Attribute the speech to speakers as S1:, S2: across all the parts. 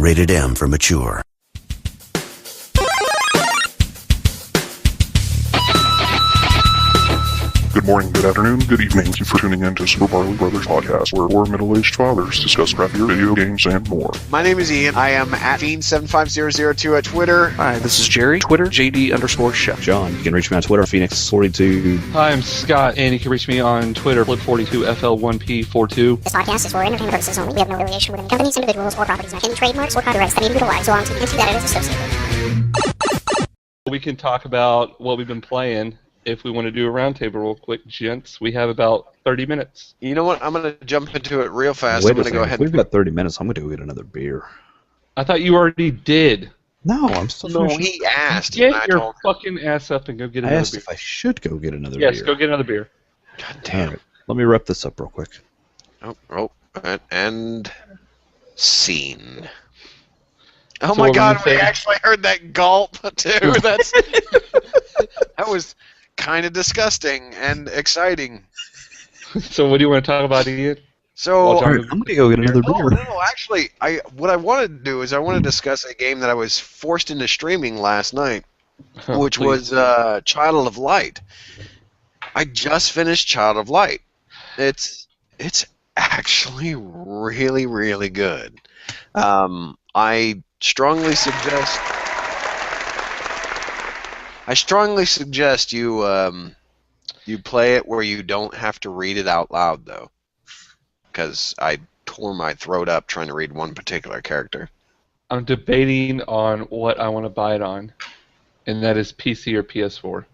S1: Rated M for mature.
S2: Good morning, good afternoon, good evening. Thank you for tuning in to Super Barley Brothers Podcast, where four middle-aged fathers discuss crappier video games and more.
S3: My name is Ian. I am at Fiend75002 at Twitter.
S4: Hi, this is Jerry. Twitter, JD_Chef.
S5: John. You can reach me on Twitter, Phoenix42.
S6: Hi, I'm Scott, and you can reach me on Twitter, Flip42FL1P42.
S7: This podcast is for entertainment purposes only. We have no affiliation with any companies, individuals, or properties, any trademarks or copyrights that may be utilized, so on to the entity that it is associated with.
S6: We can talk about what we've been playing. If we want to do a roundtable real quick, gents, we have about 30 minutes.
S3: You know what? I'm going to jump into it real fast.
S5: Wait
S3: I'm going to go ahead.
S5: We've got 30 minutes. I'm going to go get another beer.
S6: I thought you already did.
S5: No, I'm still
S3: No,
S5: finishing.
S3: he asked.
S6: Get your fucking ass up and go get
S5: I
S6: another
S5: asked
S6: beer.
S5: if I should go get another beer.
S6: Yes, go get another beer.
S3: God damn.
S5: All right, let me wrap this up real quick.
S3: And scene. Oh
S6: So
S3: my
S6: what
S3: God,
S6: were you
S3: we
S6: saying?
S3: actually heard that gulp, too. That's that was kind of disgusting and exciting.
S6: So what do you want to talk about, Ian?
S3: So,
S6: Well, John-
S5: All right, I'm going to go get another
S3: Oh,
S5: beer.
S3: no, actually, what I wanted to do is I want to discuss a game that I was forced into streaming last night, which
S6: Please.
S3: was Child of Light. I just finished Child of Light. It's actually really, really good. I strongly suggest you play it where you don't have to read it out loud, though, because I tore my throat up trying to read one particular character.
S6: I'm debating on what I want to buy it on, and that is PC or PS4.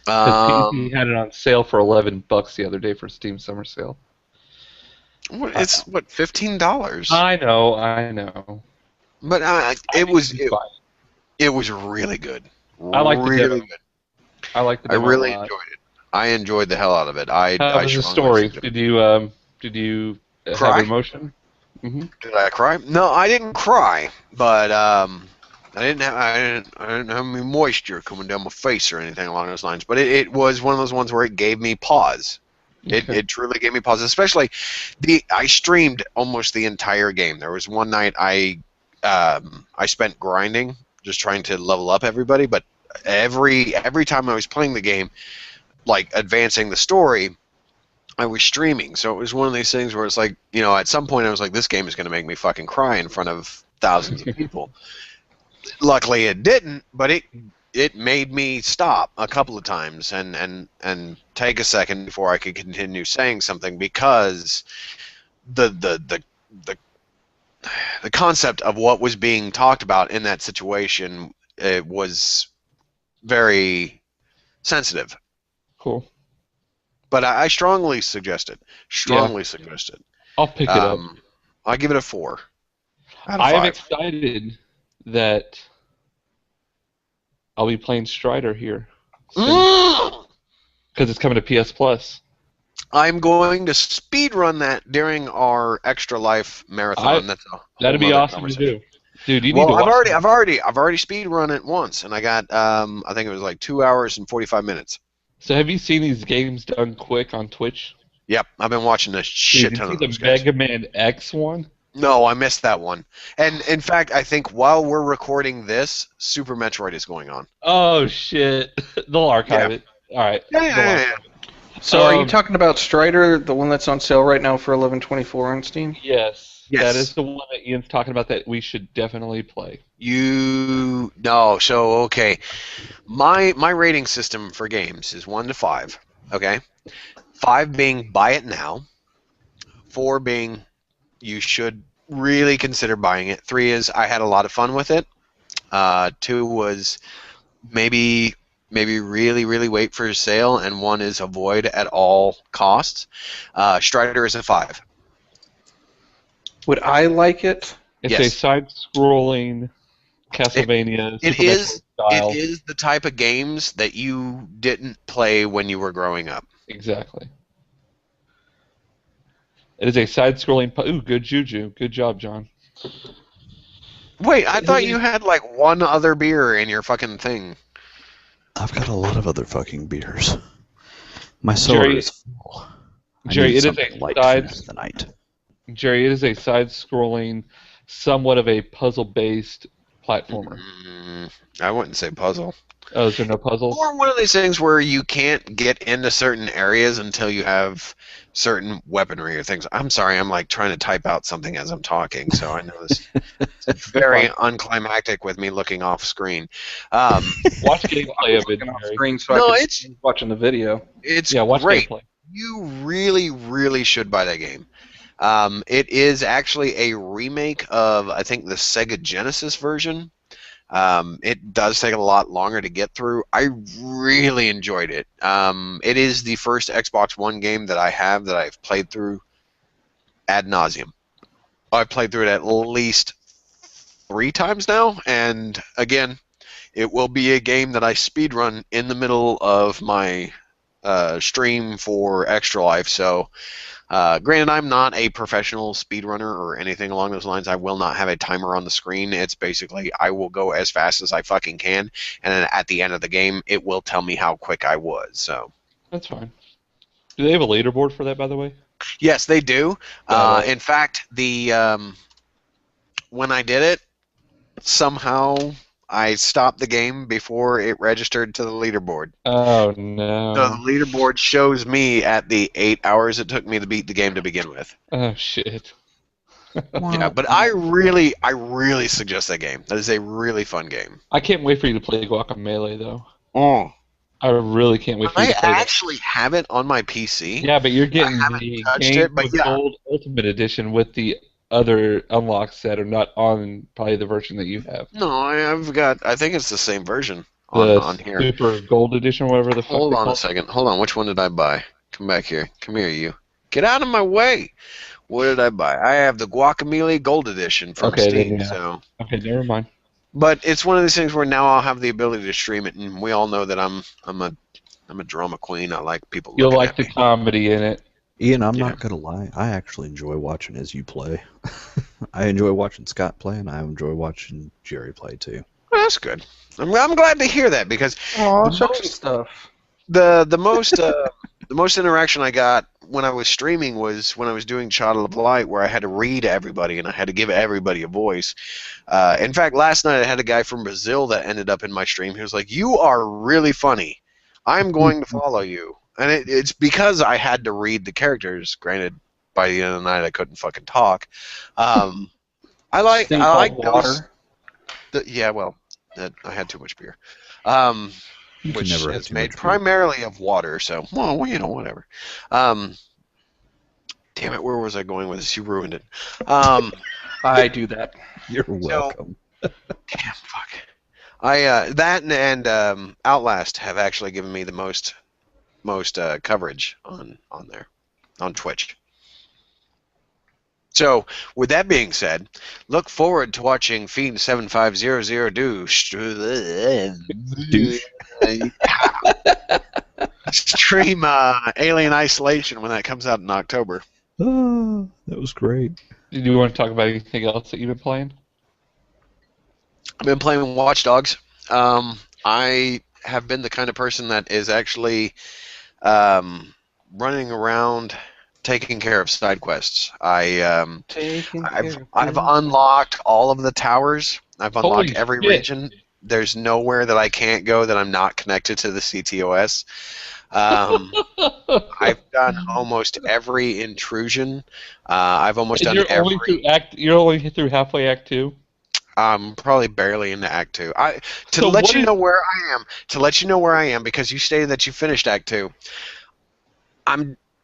S6: Because PC had it on sale for $11 the other day for Steam Summer Sale.
S3: It's what, $15?
S6: I know.
S3: But it was really good.
S6: I liked the
S3: really
S6: demo.
S3: good.
S6: I like the
S3: I
S6: demo
S3: really
S6: a lot.
S3: enjoyed it. I enjoyed the hell out of it.
S6: How was the story? Did you
S3: Cry?
S6: have emotion? Mm-hmm.
S3: Did I cry? No, I didn't cry, but I didn't have any moisture coming down my face or anything along those lines. But it was one of those ones where it gave me pause.
S6: Okay.
S3: It truly gave me pause, especially I streamed almost the entire game. There was one night I spent grinding, just trying to level up everybody, but every time I was playing the game, like advancing the story, I was streaming. So it was one of these things where it's like, you know, at some point I was like, this game is going to make me fucking cry in front of thousands of people. Luckily it didn't, but it made me stop a couple of times and take a second before I could continue saying something, because the concept of what was being talked about in that situation, it was very sensitive.
S6: Cool.
S3: But I strongly suggest it. Suggest it.
S6: I'll pick it up.
S3: I give it a 4 out of
S6: I am
S3: 5.
S6: excited that I'll be playing Strider here
S3: Mm!
S6: because it's coming to PS Plus.
S3: I'm going to speedrun that during our Extra Life marathon. That's a whole
S6: That'd be
S3: nother
S6: awesome to
S3: conversation.
S6: do. Dude, you need to
S3: Well,
S6: watch
S3: I've already speedrun it once, and I got I think it was like 2 hours and 45 minutes.
S6: So have you seen these games done quick on Twitch?
S3: Yep, I've been watching a shit ton of
S6: Did you
S3: those
S6: see the
S3: guys.
S6: Mega Man X one?
S3: No, I missed that one. And in fact, I think while we're recording this, Super Metroid is going on.
S6: Oh shit! They'll archive it. All right.
S3: Yeah.
S4: So are you talking about Strider, the one that's on sale right now for $11.24 on Steam?
S6: Yes.
S3: Yes.
S6: That is the one that Ian's talking about that we should definitely play.
S3: So okay. My rating system for games is 1 to 5. Okay? 5 being buy it now. 4 being you should really consider buying it. 3 is I had a lot of fun with it. 2 was maybe really, really wait for a sale, and 1 is avoid at all costs. Strider is a 5.
S4: Would I like it?
S6: It's
S3: Yes.
S6: a side-scrolling Castlevania
S3: It
S6: Super
S3: is.
S6: Metroid style.
S3: It is the type of games that you didn't play when you were growing up.
S6: Exactly. It is a side-scrolling. Ooh, good juju. Good job, John.
S3: Wait, I thought you had like one other beer in your fucking thing.
S5: I've got a lot of other fucking beers. My cellar
S6: Jerry-
S5: is full. I
S6: Jerry,
S5: need
S6: it is
S5: something
S6: a
S5: light to
S6: side.
S5: finish the night.
S6: Jerry, it is a side-scrolling somewhat of a puzzle-based platformer.
S3: I wouldn't say puzzle.
S6: Oh, is there no puzzles?
S3: Or one of these things where you can't get into certain areas until you have certain weaponry or things. I'm sorry, I'm like trying to type out something as I'm talking, so I know this is very unclimactic with me looking off screen.
S6: Watch gameplay of it.
S4: Off screen so
S3: No,
S4: I
S3: it's
S4: watching the video.
S3: it's
S6: watch
S3: great.
S6: gameplay.
S3: You really, really should buy that game. It is actually a remake of, I think, the Sega Genesis version. It does take a lot longer to get through. I really enjoyed it. It is the first Xbox One game that I have that I've played through ad nauseum. I've played through it at least 3 times now, and again, it will be a game that I speedrun in the middle of my stream for Extra Life. So, granted, I'm not a professional speedrunner or anything along those lines. I will not have a timer on the screen. It's basically I will go as fast as I fucking can, and then at the end of the game, it will tell me how quick I was. So
S6: That's fine. Do they have a leaderboard for that, by the way?
S3: yes, they do. In fact, the when I did it, somehow I stopped the game before it registered to the leaderboard.
S6: Oh, no.
S3: So the leaderboard shows me at the 8 hours it took me to beat the game to begin with.
S6: Oh, shit.
S3: Yeah, but I really suggest that game. That is a really fun game.
S6: I can't wait for you to play Guacamelee, though.
S3: Oh.
S6: I really can't wait for you
S3: I
S6: to play
S3: actually have it on my PC.
S6: Yeah, but you're getting
S3: haven't
S6: the
S3: touched
S6: game
S3: it, but
S6: with
S3: yeah.
S6: Gold Ultimate Edition with the other unlocks that are not on probably the version that you have.
S3: No, I've got. I think it's the same version
S6: The
S3: on here.
S6: Super Gold Edition, whatever the fuck.
S3: Hold
S6: they
S3: on
S6: call
S3: a second. Hold on. Which one did I buy? Come back here. Come here, you. Get out of my way. What did I buy? I have the Guacamelee Gold Edition from
S6: Okay,
S3: Steam.
S6: then, yeah.
S3: So,
S6: Okay, never mind.
S3: but it's one of these things where now I'll have the ability to stream it, and we all know that I'm a drama queen. I like people.
S6: You'll
S3: looking
S6: like
S3: at
S6: the
S3: me.
S6: comedy in it.
S5: Ian, I'm
S3: Yeah.
S5: not gonna lie. I actually enjoy watching as you play. I enjoy watching Scott play, and I enjoy watching Jerry play too.
S3: Well, that's good. I'm glad to hear that because
S4: Oh, such stuff.
S3: the most the most interaction I got when I was streaming was when I was doing Child of Light, where I had to read to everybody and I had to give everybody a voice. In fact, last night I had a guy from Brazil that ended up in my stream. He was like, "You are really funny. I'm going to follow you." And it's because I had to read the characters. Granted, by the end of the night I couldn't fucking talk. I like
S4: water.
S3: Yeah, well, I had too much beer.
S5: You can
S3: Which
S5: never have
S3: is
S5: too
S3: made
S5: much beer.
S3: primarily of water, so, well, you know, whatever. Damn it, where was I going with this? You ruined it.
S4: I do that.
S5: You're welcome.
S3: Damn, fuck. That and Outlast have actually given me the most coverage on there, on Twitch. So, with that being said, look forward to watching Fiend 7500 stream Alien Isolation when that comes out in October.
S5: Oh, that was great.
S6: Do you want to talk about anything else that you've been playing?
S3: I've been playing Watch Dogs. I have been the kind of person that is actually running around taking care of side quests. I've unlocked all of the towers. I've unlocked
S6: Holy
S3: every
S6: shit.
S3: region. There's nowhere that I can't go that I'm not connected to the CTOS. I've done almost every intrusion. I've almost done every.
S6: You're only through halfway Act 2?
S3: I'm probably barely into Act 2. To
S6: So
S3: let
S6: what
S3: you
S6: is-
S3: know where I am, because you stated that you finished Act 2.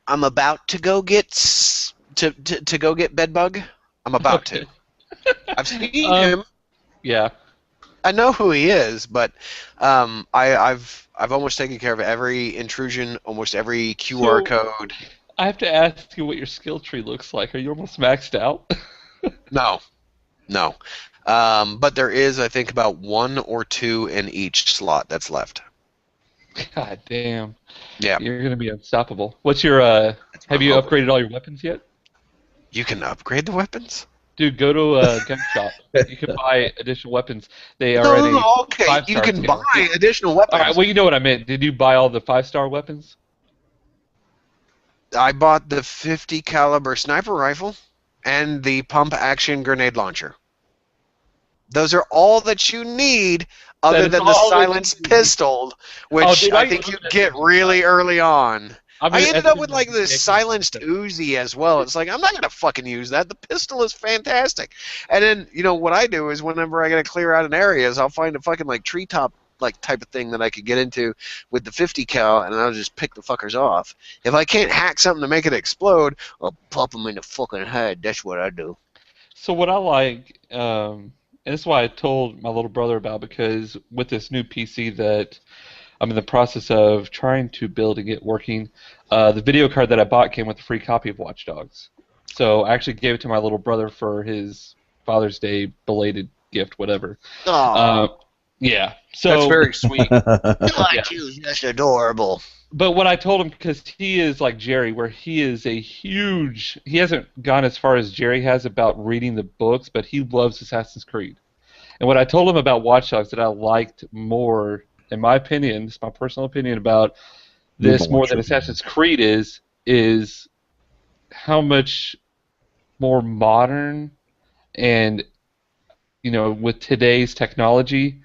S3: I'm about to go get to go get Bedbug. I'm about to. I've seen him.
S6: Yeah.
S3: I know who he is, but I've almost taken care of every intrusion, almost every QR code.
S6: I have to ask you what your skill tree looks like. Are you almost maxed out?
S3: No. But there is, I think, about 1 or 2 in each slot that's left.
S6: God damn.
S3: Yeah.
S6: You're going to be unstoppable. What's your, have you
S3: hope.
S6: upgraded all your weapons yet?
S3: You can upgrade the weapons?
S6: Dude, go to a gun shop. You can buy additional weapons. They are at a
S3: Okay.
S6: 5-star
S3: You can
S6: tier.
S3: buy additional weapons.
S6: All right, well, you know what I meant. Did you buy all the 5-star weapons?
S3: I bought the 50 caliber sniper rifle and the pump-action grenade launcher. Those are all that you need, other than the silenced pistol, which I think you get really early on. I ended up with like this silenced Uzi as well. It's like, I'm not going to fucking use that. The pistol is fantastic. And then, you know, what I do is whenever I got to clear out an area is I'll find a fucking like treetop like type of thing that I could get into with the 50 cal, and I'll just pick the fuckers off. If I can't hack something to make it explode, I'll pop them in the fucking head. That's what I do.
S6: So what I like, and this is why I told my little brother about, because with this new PC that I'm in the process of trying to build and get working, the video card that I bought came with a free copy of Watch Dogs. So I actually gave it to my little brother for his Father's Day belated gift, whatever. Yeah. So
S4: that's very sweet.
S3: That's adorable.
S6: But what I told him, because he is like Jerry, where he is he hasn't gone as far as Jerry has about reading the books, but he loves Assassin's Creed. And what I told him about Watch Dogs that I liked more, in my opinion, it's my personal opinion about this more than Assassin's Creed is how much more modern and, you know, with today's technology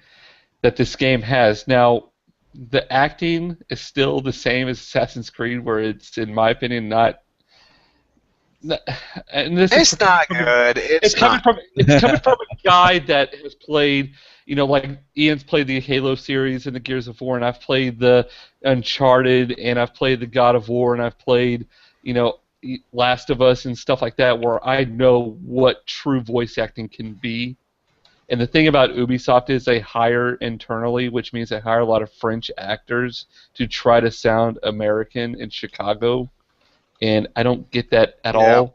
S6: that this game has. Now, the acting is still the same as Assassin's Creed, where it's, in my opinion, not. And this
S3: it's not good. It's
S6: coming from a guy that has played, you know, like Ian's played the Halo series and the Gears of War, and I've played the Uncharted, and I've played the God of War, and I've played, you know, Last of Us and stuff like that, where I know what true voice acting can be. And the thing about Ubisoft is they hire internally, which means they hire a lot of French actors to try to sound American in Chicago. And I don't get that at all.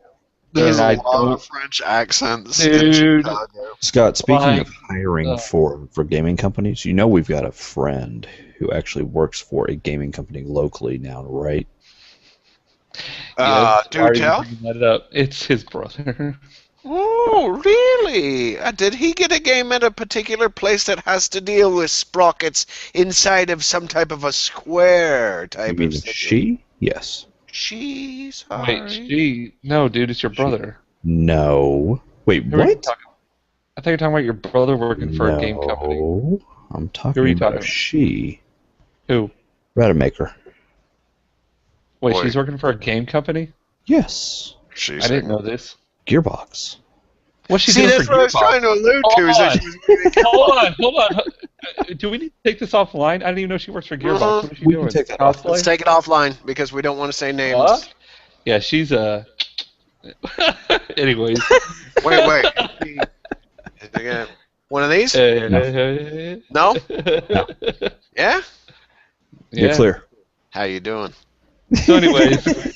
S3: There's a lot of French accents in Chicago.
S5: Scott, speaking of hiring for gaming companies, you know we've got a friend who actually works for a gaming company locally now, right?
S3: Do tell?
S6: That up. It's his brother.
S3: Oh, really? Did he get a game at a particular place that has to deal with sprockets inside of some type of a square type
S5: You mean
S3: of thing?
S5: she? Yes.
S3: She? Sorry.
S6: Wait, she? No, dude, it's your brother.
S5: No. Wait,
S6: Who are you
S5: what?
S6: talking about? I thought you were talking about your brother working for a game company.
S5: No, I'm talking
S6: Who are you
S5: about
S6: talking about?
S5: she.
S6: Who?
S5: Rademacher.
S6: Wait,
S3: Boy.
S6: she's working for a game company?
S5: Yes.
S6: I didn't know this.
S5: Gearbox.
S6: What's she
S3: See,
S6: doing
S3: that's
S6: for
S3: what I was
S6: Gearbox?
S3: trying to allude to. Is that she was getting
S6: Hold on. Do we need to take this offline? I didn't even know she works for Gearbox. What is she
S5: We
S6: doing?
S5: can take that
S6: Cosplay?
S3: Let's take it offline because we don't want to say names.
S6: What? Yeah, she's a. Anyways.
S3: Wait. Again. One of these? No? Yeah?
S5: You're clear.
S3: How you doing?
S6: So anyways.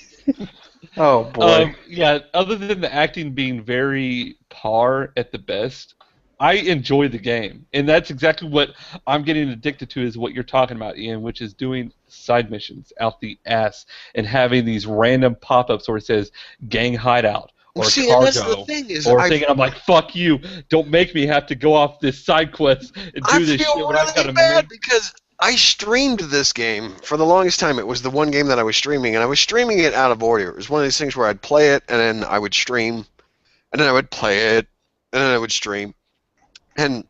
S4: Oh boy.
S6: Yeah, other than the acting being very par at the best, I enjoy the game. And that's exactly what I'm getting addicted to, is what you're talking about, Ian, which is doing side missions out the ass and having these random pop-ups where it says gang hideout or cargo.
S3: That's the thing is
S6: or thinking, I'm like, fuck you, don't make me have to go off this side quest and do this shit when I've got a
S3: bad because I streamed this game for the longest time. It was the one game that I was streaming, and I was streaming it out of order. It was one of these things where I'd play it, and then I would stream, and then I would play it, and then I would stream. And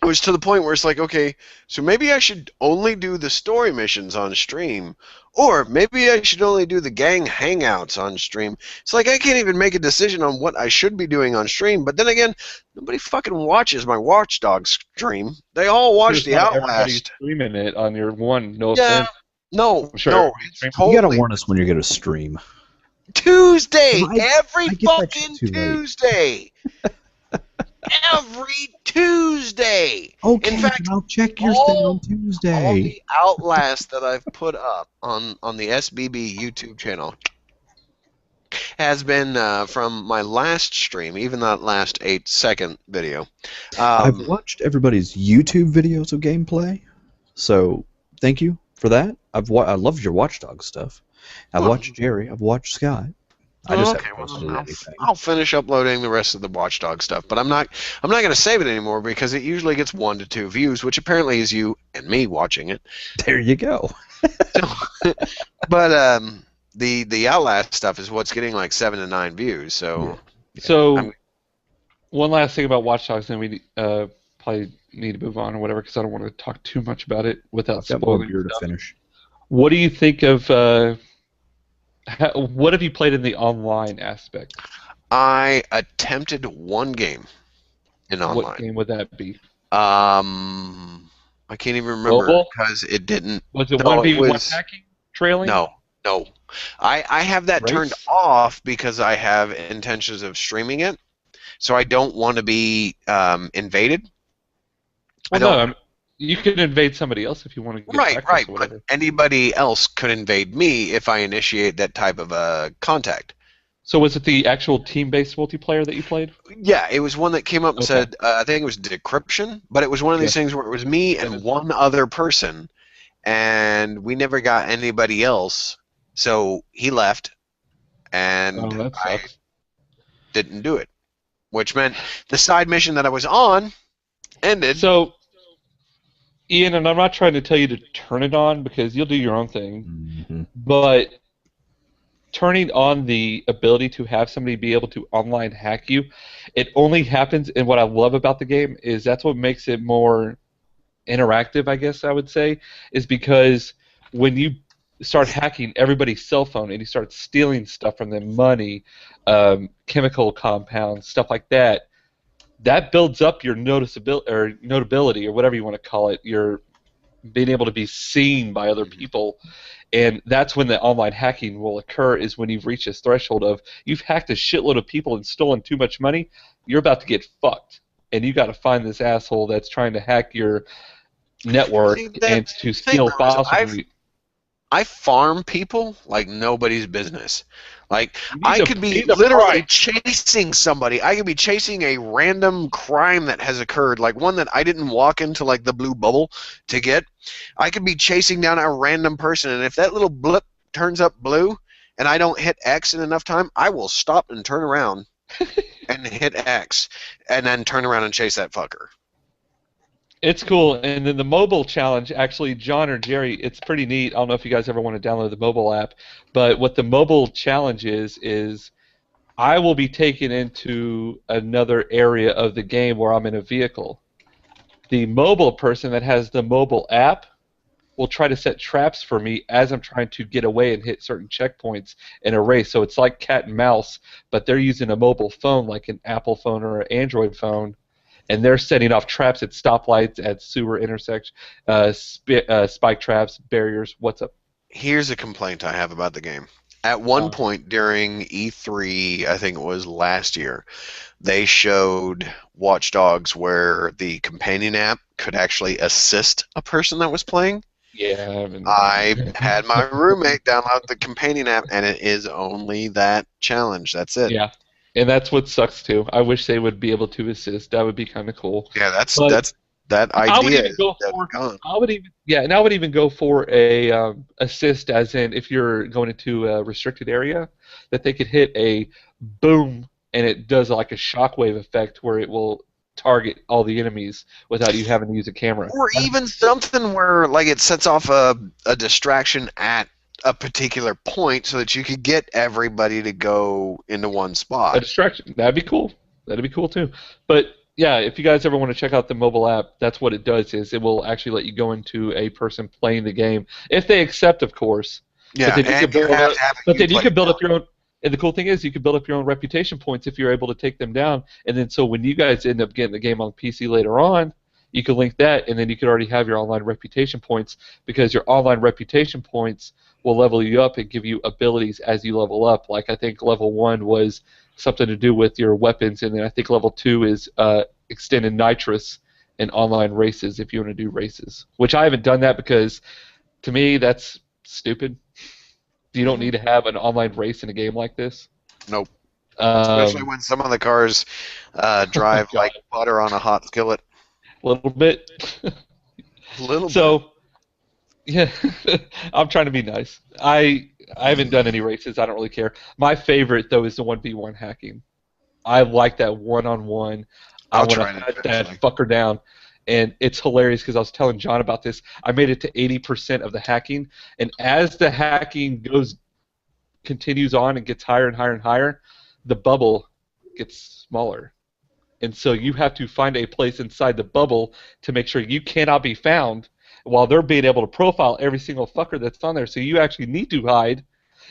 S3: it was to the point where it's like, okay, so maybe I should only do the story missions on stream, or maybe I should only do the gang hangouts on stream. It's like I can't even make a decision on what I should be doing on stream. But then again, nobody fucking watches my Watch Dogs stream. They all watch the Outlast.
S6: Everybody's streaming it on your one. No
S3: Yeah,
S6: offense.
S3: no,
S6: I'm sure
S3: no. It's
S5: You
S3: totally
S5: gotta warn us when you're gonna stream.
S3: Tuesday,
S5: I
S3: every
S5: get that
S3: fucking
S5: shit too late.
S3: Tuesday. Every Tuesday.
S5: Okay,
S3: In fact,
S5: I'll check your thing
S3: all
S5: on Tuesday.
S3: All the Outlast that I've put up on the SBB YouTube channel has been from my last stream, even that last 8-second video.
S5: I've watched everybody's YouTube videos of gameplay, so thank you for that. I loved your Watch Dogs stuff. I've watched Jerry. I've watched Scott. I just haven't posted anything.
S3: I'll finish uploading the rest of the Watch Dogs stuff, but I'm not going to save it anymore because it usually gets 1 to 2 views, which apparently is you and me watching it.
S5: There you go.
S3: But the Outlast stuff is what's getting like 7 to 9 views. So
S6: So, one last thing about Watch Dogs, then we probably need to move on or whatever, because I don't want to talk too much about it without
S5: I've got more
S6: spoiling
S5: beer to
S6: stuff.
S5: finish.
S6: What do you think of? What have you played in the online aspect?
S3: I attempted one game in online.
S6: What game would that be?
S3: I can't even remember
S6: Mobile?
S3: because it didn't.
S6: Was it
S3: No,
S6: 1v1 hacking? Trailing?
S3: No. I have that
S6: Race?
S3: turned off because I have intentions of streaming it, so I don't want to be invaded.
S6: Well, you can invade somebody else if you want to get
S3: Right,
S6: access or whatever.
S3: but anybody else could invade me if I initiate that type of contact.
S6: So was it the actual team-based multiplayer that you played?
S3: Yeah, it was one that came up and said, I think it was decryption, but it was one of these things where it was me and one other person, and we never got anybody else, so he left, and
S6: that
S3: I
S6: sucks.
S3: didn't do it, which meant the side mission that I was on ended.
S6: So, Ian, and I'm not trying to tell you to turn it on because you'll do your own thing, but turning on the ability to have somebody be able to online hack you, it only happens, and what I love about the game is that's what makes it more interactive, I guess I would say, is because when you start hacking everybody's cell phone and you start stealing stuff from them, money, chemical compounds, stuff like that, that builds up your notability or whatever you want to call it, your being able to be seen by other people. And that's when the online hacking will occur, is when you've reached this threshold of you've hacked a shitload of people and stolen too much money, you're about to get fucked. And you got to find this asshole that's trying to hack your network and to steal files from you.
S3: I farm people like nobody's business. Like, I
S6: to
S3: could be
S6: pay the
S3: literally
S6: price.
S3: chasing somebody. I could be chasing a random crime that has occurred, like one that I didn't walk into like the blue bubble to get. I could be chasing down a random person, and if that little blip turns up blue and I don't hit X in enough time, I will stop and turn around and hit X and then turn around and chase that fucker.
S6: It's cool. And then the mobile challenge, actually, John or Jerry, it's pretty neat. I don't know if you guys ever want to download the mobile app, but what the mobile challenge is I will be taken into another area of the game where I'm in a vehicle. The mobile person that has the mobile app will try to set traps for me as I'm trying to get away and hit certain checkpoints in a race. So it's like cat and mouse, but they're using a mobile phone like an Apple phone or an Android phone, and they're setting off traps at stoplights, at sewer intersections, spike traps, barriers. What's up?
S3: Here's a complaint I have about the game. At one point during E3, I think it was last year, they showed Watch Dogs where the companion app could actually assist a person that was playing.
S6: Yeah.
S3: I had my roommate download the companion app, and it is only that challenge. That's it.
S6: Yeah. And that's what sucks too. I wish they would be able to assist. That would be kind of cool.
S3: Yeah, that's that idea.
S6: I would even go for. I would even go for a assist, as in if you're going into a restricted area, that they could hit a boom and it does like a shockwave effect where it will target all the enemies without you having to use a camera.
S3: Or even something where like it sets off a distraction at a particular point so that you could get everybody to go into one spot.
S6: A distraction. That'd be cool. That'd be cool too. But yeah, if you guys ever want to check out the mobile app, that's what it does, is it will actually let you go into a person playing the game. If they accept, of course.
S3: Yeah,
S6: but then you can build up your own. And the cool thing is you can build up your own reputation points if you're able to take them down. And then so when you guys end up getting the game on PC later on, you can link that, and then you could already have your online reputation points, because your online reputation points will level you up and give you abilities as you level up. Like I think level 1 was something to do with your weapons, and then I think level 2 is extended nitrous in online races if you want to do races. Which I haven't done that because, to me, that's stupid. You don't need to have an online race in a game like this.
S3: Nope. Especially when some of the cars drive like butter on a hot skillet.
S6: A little bit. So, yeah, I'm trying to be nice. I haven't done any races. I don't really care. My favorite, though, is the 1v1 hacking. I like that one-on-one. I want to hunt that fucker down. And it's hilarious because I was telling John about this. I made it to 80% of the hacking, and as the hacking continues on and gets higher and higher and higher, the bubble gets smaller. And so you have to find a place inside the bubble to make sure you cannot be found while they're being able to profile every single fucker that's on there. So you actually need to hide.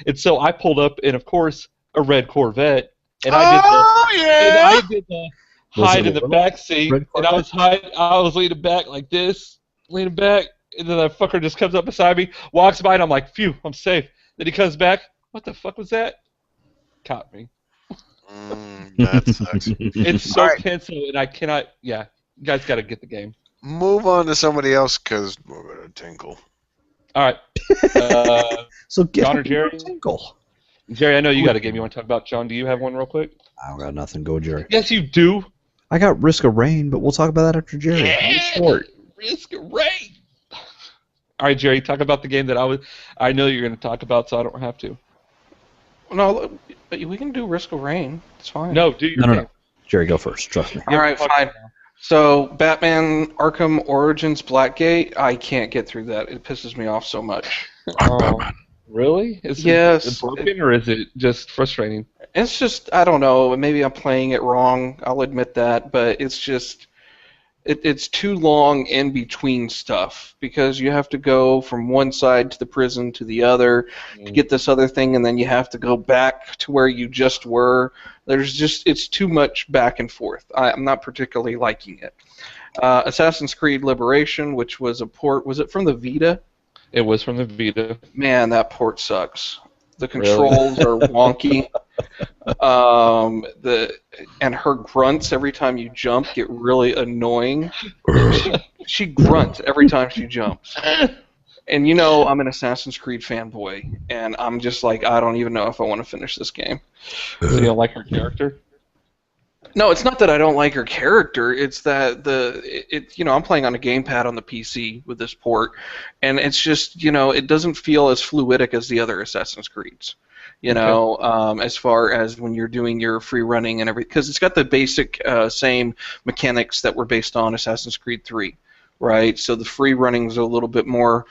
S6: And so I pulled up in, of course, a red Corvette. And I did the hide in the back seat. And I was leaning back like this, leaning back. And then that fucker just comes up beside me, walks by, and I'm like, phew, I'm safe. Then he comes back. What the fuck was that? Caught me.
S3: That sucks.
S6: It's so tense, and I cannot. Yeah, you guys got to get the game.
S3: Move on to somebody else, because we're going to tinkle.
S6: All right.
S5: So get
S6: John or Jerry?
S5: Tinkle.
S6: Jerry, I know you got a game you want to talk about. John, do you have one real quick?
S5: I don't got nothing. Go, Jerry.
S6: Yes, you do.
S5: I got Risk of Rain, but we'll talk about that after Jerry.
S6: Yeah, short. Risk of Rain. All right, Jerry, talk about the game that I know you're going to talk about, so I don't have to.
S4: No, we can do Risk of Rain. It's fine.
S6: No, do your
S5: No.
S6: game.
S5: Jerry, go first. Trust me.
S4: All right, fine. So, Batman Arkham Origins Blackgate, I can't get through that. It pisses me off so much.
S6: Really? Is
S4: Yes.
S6: it broken, or is it just frustrating?
S4: It's just, I don't know, maybe I'm playing it wrong, I'll admit that, but it's just, it's too long in between stuff, because you have to go from one side to the prison to the other to get this other thing, and then you have to go back to where you just were. It's too much back and forth. I'm not particularly liking it. Assassin's Creed Liberation, which was a port, was it from the Vita?
S6: It was from the Vita.
S4: Man, that port sucks. The controls are wonky. And her grunts every time you jump get really annoying. She grunts every time she jumps. And you know I'm an Assassin's Creed fanboy, and I'm just like, I don't even know if I want to finish this game.
S6: So you don't like her character?
S4: No, it's not that I don't like her character. It's that I'm playing on a gamepad on the PC with this port, and it's just, it doesn't feel as fluidic as the other Assassin's Creeds. As far as when you're doing your free running and everything, because it's got the basic same mechanics that were based on Assassin's Creed 3, right? So the free running's a little bit more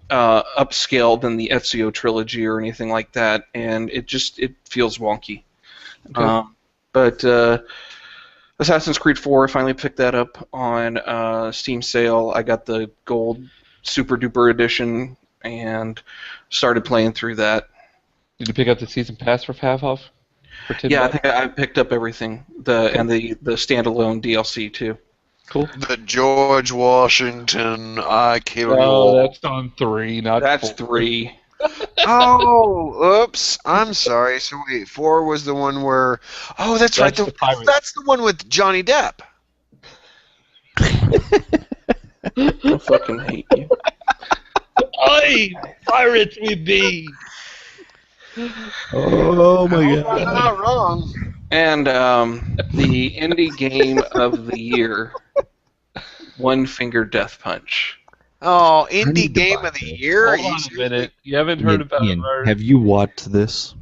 S4: upscaled than the Ezio trilogy or anything like that, and it feels wonky. Okay. But Assassin's Creed 4, I finally picked that up on Steam sale. I got the gold super duper edition and started playing through that.
S6: Did you pick up the season pass for half off?
S4: Yeah, I think I picked up everything. And the standalone DLC too.
S6: Cool.
S3: The George Washington I kill you all.
S6: That's on 3, not 4.
S4: That's 3.
S3: Oh, oops. I'm sorry. So wait, 4 was the one where... Oh, that's right. That's the one with Johnny Depp.
S4: I fucking hate you.
S6: Oi! Pirates we be!
S5: Oh my God.
S3: I'm not wrong.
S4: And the indie game of the year, One Finger Death Punch.
S3: Oh, indie game of the year?
S6: Hold on a minute. You haven't heard about it.
S5: Have you watched this?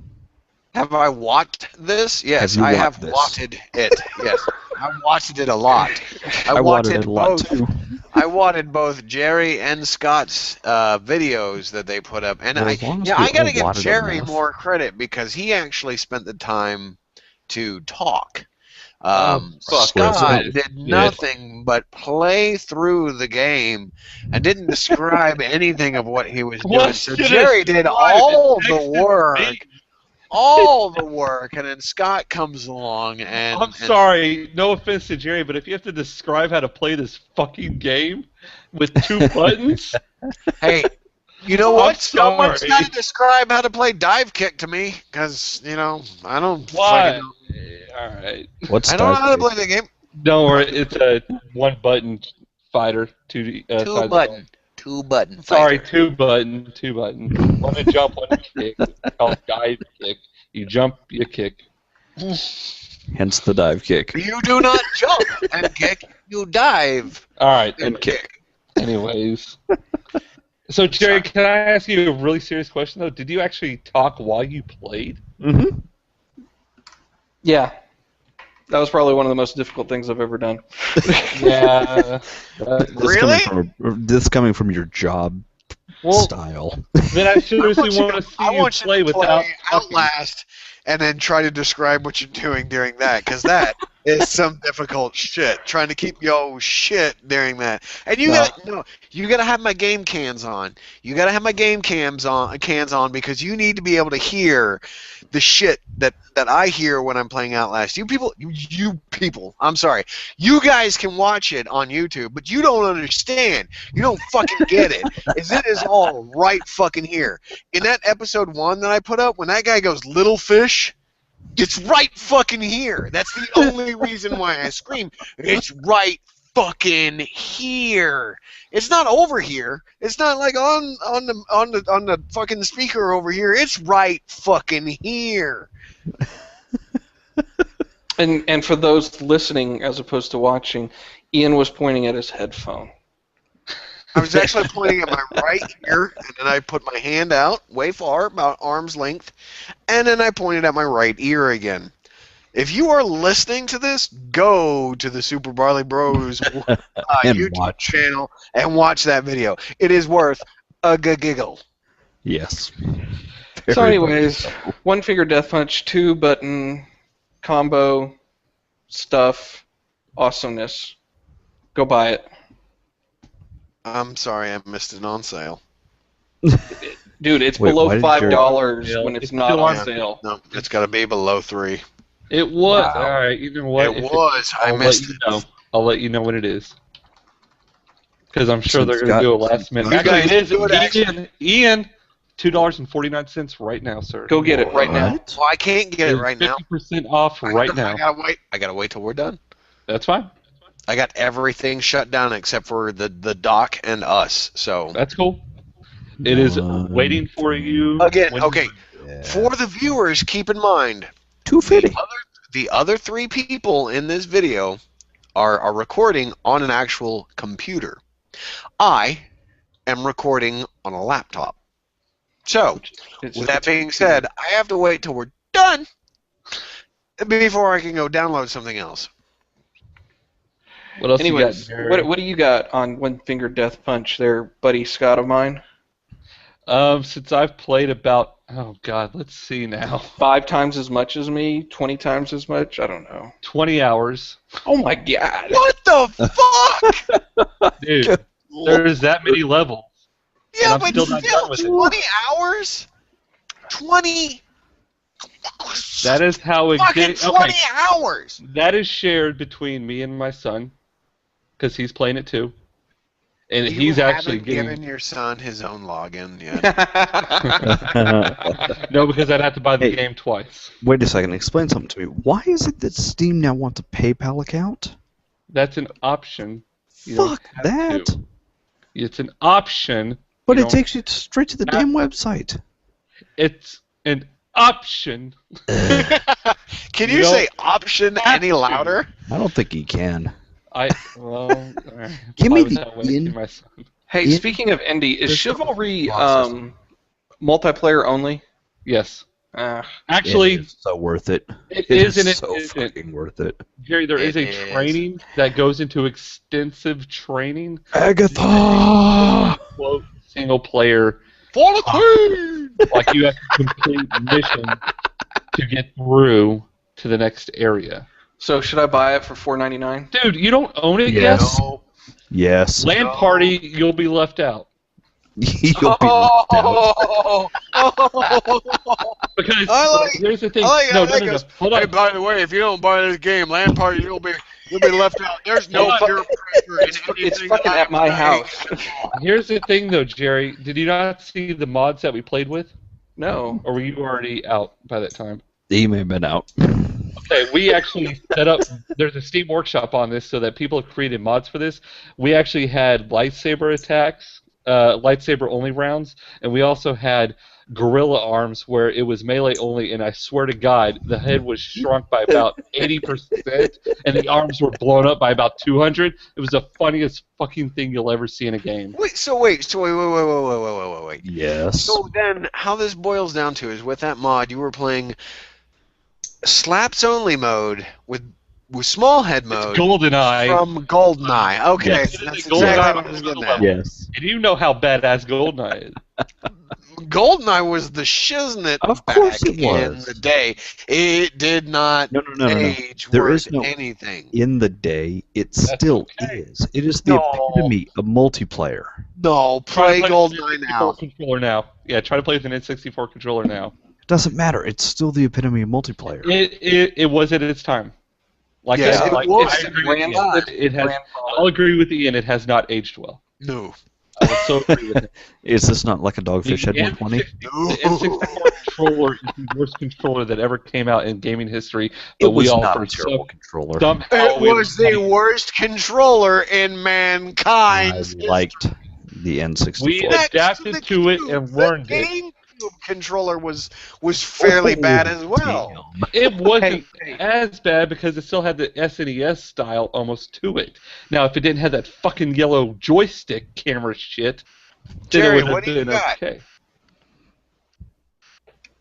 S3: Have I watched this? Yes, I have watched it. Yes, I watched it a lot.
S5: I watched it a lot too.
S3: I wanted both Jerry and Scott's videos that they put up, and I got to give Jerry more credit because he actually spent the time to talk. Scott did nothing but play through the game and didn't describe anything of what he was doing. So Jerry did all the work, and then Scott comes along and...
S6: I'm sorry, no offense to Jerry, but if you have to describe how to play this fucking game with 2 buttons...
S3: Hey, you know what? Someone's got to describe how to play dive kick to me, because, I don't...
S6: Why? Alright.
S3: I don't know how to play the game.
S6: Don't worry, it's a 1-button fighter. 2 button.
S3: 2-button.
S6: Sorry, 2-button. 2-button. One to jump, one to kick. It's called dive kick. You jump, you kick.
S5: Hence the dive kick.
S3: You do not jump and kick. You dive.
S6: All right,
S3: and kick.
S6: Anyways. So, Jerry, can I ask you a really serious question, though? Did you actually talk while you played?
S4: Mm-hmm. Yeah. That was probably one of the most difficult things I've ever done.
S6: Yeah.
S3: Really?
S5: This coming from your job style.
S6: Then I seriously want to see you play without
S3: Outlast and then try to describe what you're doing during that, because that is some difficult shit. Trying to keep your shit during that, and you gotta have my game cans on. You gotta have my game cans on because you need to be able to hear the shit that I hear when I'm playing Outlast. You people, I'm sorry. You guys can watch it on YouTube, but you don't understand. You don't fucking get it. It is all right fucking here. In that episode 1 that I put up, when that guy goes, "Little fish," it's right fucking here. That's the only reason why I scream. It's right fucking here. It's not over here. It's not like on the fucking speaker over here. It's right fucking here.
S4: And for those listening as opposed to watching, Ian was pointing at his headphone.
S3: I was actually pointing at my right ear, and then I put my hand out way far, about arm's length, and then I pointed at my right ear again. If you are listening to this, go to the Super Barley Bros YouTube channel and watch that video. It is worth a giggle.
S5: Yes.
S4: So anyways, one finger death punch, 2-button combo stuff, awesomeness. Go buy it.
S3: I'm sorry, I missed it on sale.
S4: Dude, it's
S5: Wait,
S4: below
S5: why did
S4: $5 when it's not on sale.
S3: No, it's got to be below 3.
S6: It was.
S4: Wow.
S6: All right, you know what?
S3: It was. I missed it.
S6: I'll let you know when it is. Because I'm sure they're
S5: It's
S6: going to
S5: got-
S6: do a last minute.
S3: You
S6: Actually,
S3: guys
S6: it is.
S3: do it, actually.
S6: Ian, $2.49 right now, sir.
S4: Go get it right now.
S5: What?
S3: Well, I can't get it right now.
S6: 50% off right now.
S3: I gotta wait till we're done.
S6: That's fine.
S3: I got everything shut down except for the dock and us. So
S6: That's cool. It is waiting for you.
S3: again,
S6: when-
S3: okay.
S5: Yeah.
S3: For the viewers, keep in mind
S5: $2.50.
S3: the other 3 people in this video are recording on an actual computer. I am recording on a laptop. So, with that being said, I have to wait till we're done before I can go download something else.
S6: What else
S4: Anyways,
S6: you got, Jared?
S4: what do you got on one finger death punch there, buddy Scott of mine?
S6: Since I've played about, oh god, let's see now,
S4: 5 times as much as me? 20 times as much? I don't know.
S6: 20 hours.
S4: Oh my god!
S3: What the fuck?
S6: Dude, there's that many levels.
S3: Yeah,
S6: I'm
S3: but
S6: still not done with it.
S3: 20 hours? 20?
S6: That is how it
S3: fucking
S6: gets.
S3: 20
S6: Okay,
S3: hours!
S6: that is shared between me and my son, because he's playing it too. And
S3: You
S6: he's actually
S3: haven't
S6: getting...
S3: given your son his own login yet.
S6: No, because I'd have to buy the
S5: Hey.
S6: game twice.
S5: Wait a second. Explain something to me. Why is it that Steam now wants a PayPal account?
S6: That's an option. You don't
S5: Fuck
S6: have
S5: that.
S6: to. It's an option.
S5: But
S6: You
S5: it
S6: don't-
S5: takes you straight to the damn website.
S6: It's an option.
S3: Can
S6: You
S3: you
S6: don't
S3: say option any
S6: to.
S3: louder?
S5: I don't think you can. Give me
S6: why was
S5: the
S6: that way to
S5: in-
S6: my son?
S4: Hey,
S5: Yeah.
S4: speaking of indie, is
S5: There's
S4: Chivalry
S5: process.
S4: multiplayer only?
S6: Yes.
S4: Uh,
S6: Actually,
S5: It is so worth it.
S6: it is and it
S5: so
S6: isn't.
S5: fucking worth it.
S6: Jerry, there is
S3: It
S6: a
S3: is.
S6: training that goes into extensive training.
S5: Agatha!
S6: Quote, single player.
S3: For the queen!
S6: Like you have to complete mission to get through to the next area.
S4: so should I buy it for $4.99?
S6: Dude, you don't own it
S5: Yes.
S6: yet?
S3: No.
S5: Yes.
S6: Land party, you'll be left out.
S5: You'll be left out.
S6: Because
S3: I like-
S6: here's the thing.
S3: I like
S6: no,
S3: how
S6: no,
S3: that
S6: no, no.
S3: goes,
S6: Hold
S3: Hey,
S6: on.
S3: by the way, if you don't buy this game, land party, you'll be left out. There's no
S6: Hold on.
S3: peer pressure in
S4: It's
S3: anything
S4: fucking
S3: that
S4: at my
S3: I'm
S4: house.
S6: Here's the thing, though, Jerry. Did you not see the mods that we played with?
S4: No.
S6: Or were you already out by that time?
S5: He may have been out.
S6: Okay, we actually set up. There's a Steam workshop on this, so that people have created mods for this. We actually had lightsaber attacks, lightsaber only rounds, and we also had gorilla arms where it was melee only. And I swear to God, the head was shrunk by about 80%, and the arms were blown up by about 200. It was the funniest fucking thing you'll ever see in a game.
S3: Wait.
S5: Yes.
S3: So then, how this boils down to is with that mod, you were playing slaps only mode with small head mode
S6: GoldenEye.
S3: from GoldenEye. Okay,
S6: Yes,
S3: that's
S6: GoldenEye
S3: exactly what I
S6: was
S3: was
S6: the
S3: getting
S6: level.
S3: at.
S5: Yes.
S6: And you know how badass GoldenEye is.
S3: GoldenEye was the shiznit
S5: Of
S3: back
S5: course it
S3: in
S5: was.
S3: the day. It did not
S5: No.
S3: age
S5: There
S3: worth
S5: is no
S3: anything.
S5: in the day. It
S6: That's
S5: still
S6: okay.
S5: is. It is the epitome of multiplayer.
S3: No,
S6: Try
S3: play
S6: to play with an
S3: GoldenEye
S6: N64
S3: now.
S6: controller now. Yeah, try to play with an N64 controller now.
S5: It doesn't matter. It's still the epitome of multiplayer.
S6: It was at its time. Like
S3: Yes,
S6: that.
S3: it
S6: Like,
S3: was.
S6: I agree with Ian.
S4: Grandfather.
S6: It has. I'll agree with Ian. It has not aged well.
S3: No.
S6: I will so agree with him.
S5: Is this not like a Dogfish Head
S6: The
S5: 120?
S6: The N64 controller is the worst controller that ever came out in gaming history. But
S5: It was
S6: we all
S5: not
S6: for
S5: a terrible controller.
S6: somehow
S3: It was the worst controller in
S5: I
S3: mankind's
S5: liked the N64.
S6: We
S3: Next
S6: adapted
S3: the
S6: to it
S3: Cube,
S6: and learned
S3: the
S6: it.
S3: GameCube controller was fairly bad as well.
S5: Damn.
S6: It wasn't as bad because it still had the SNES style almost to it. Now, if it didn't have that fucking yellow joystick camera shit, then
S3: Jerry,
S6: it would
S3: what
S6: have
S3: do you
S6: been
S3: got?
S6: okay.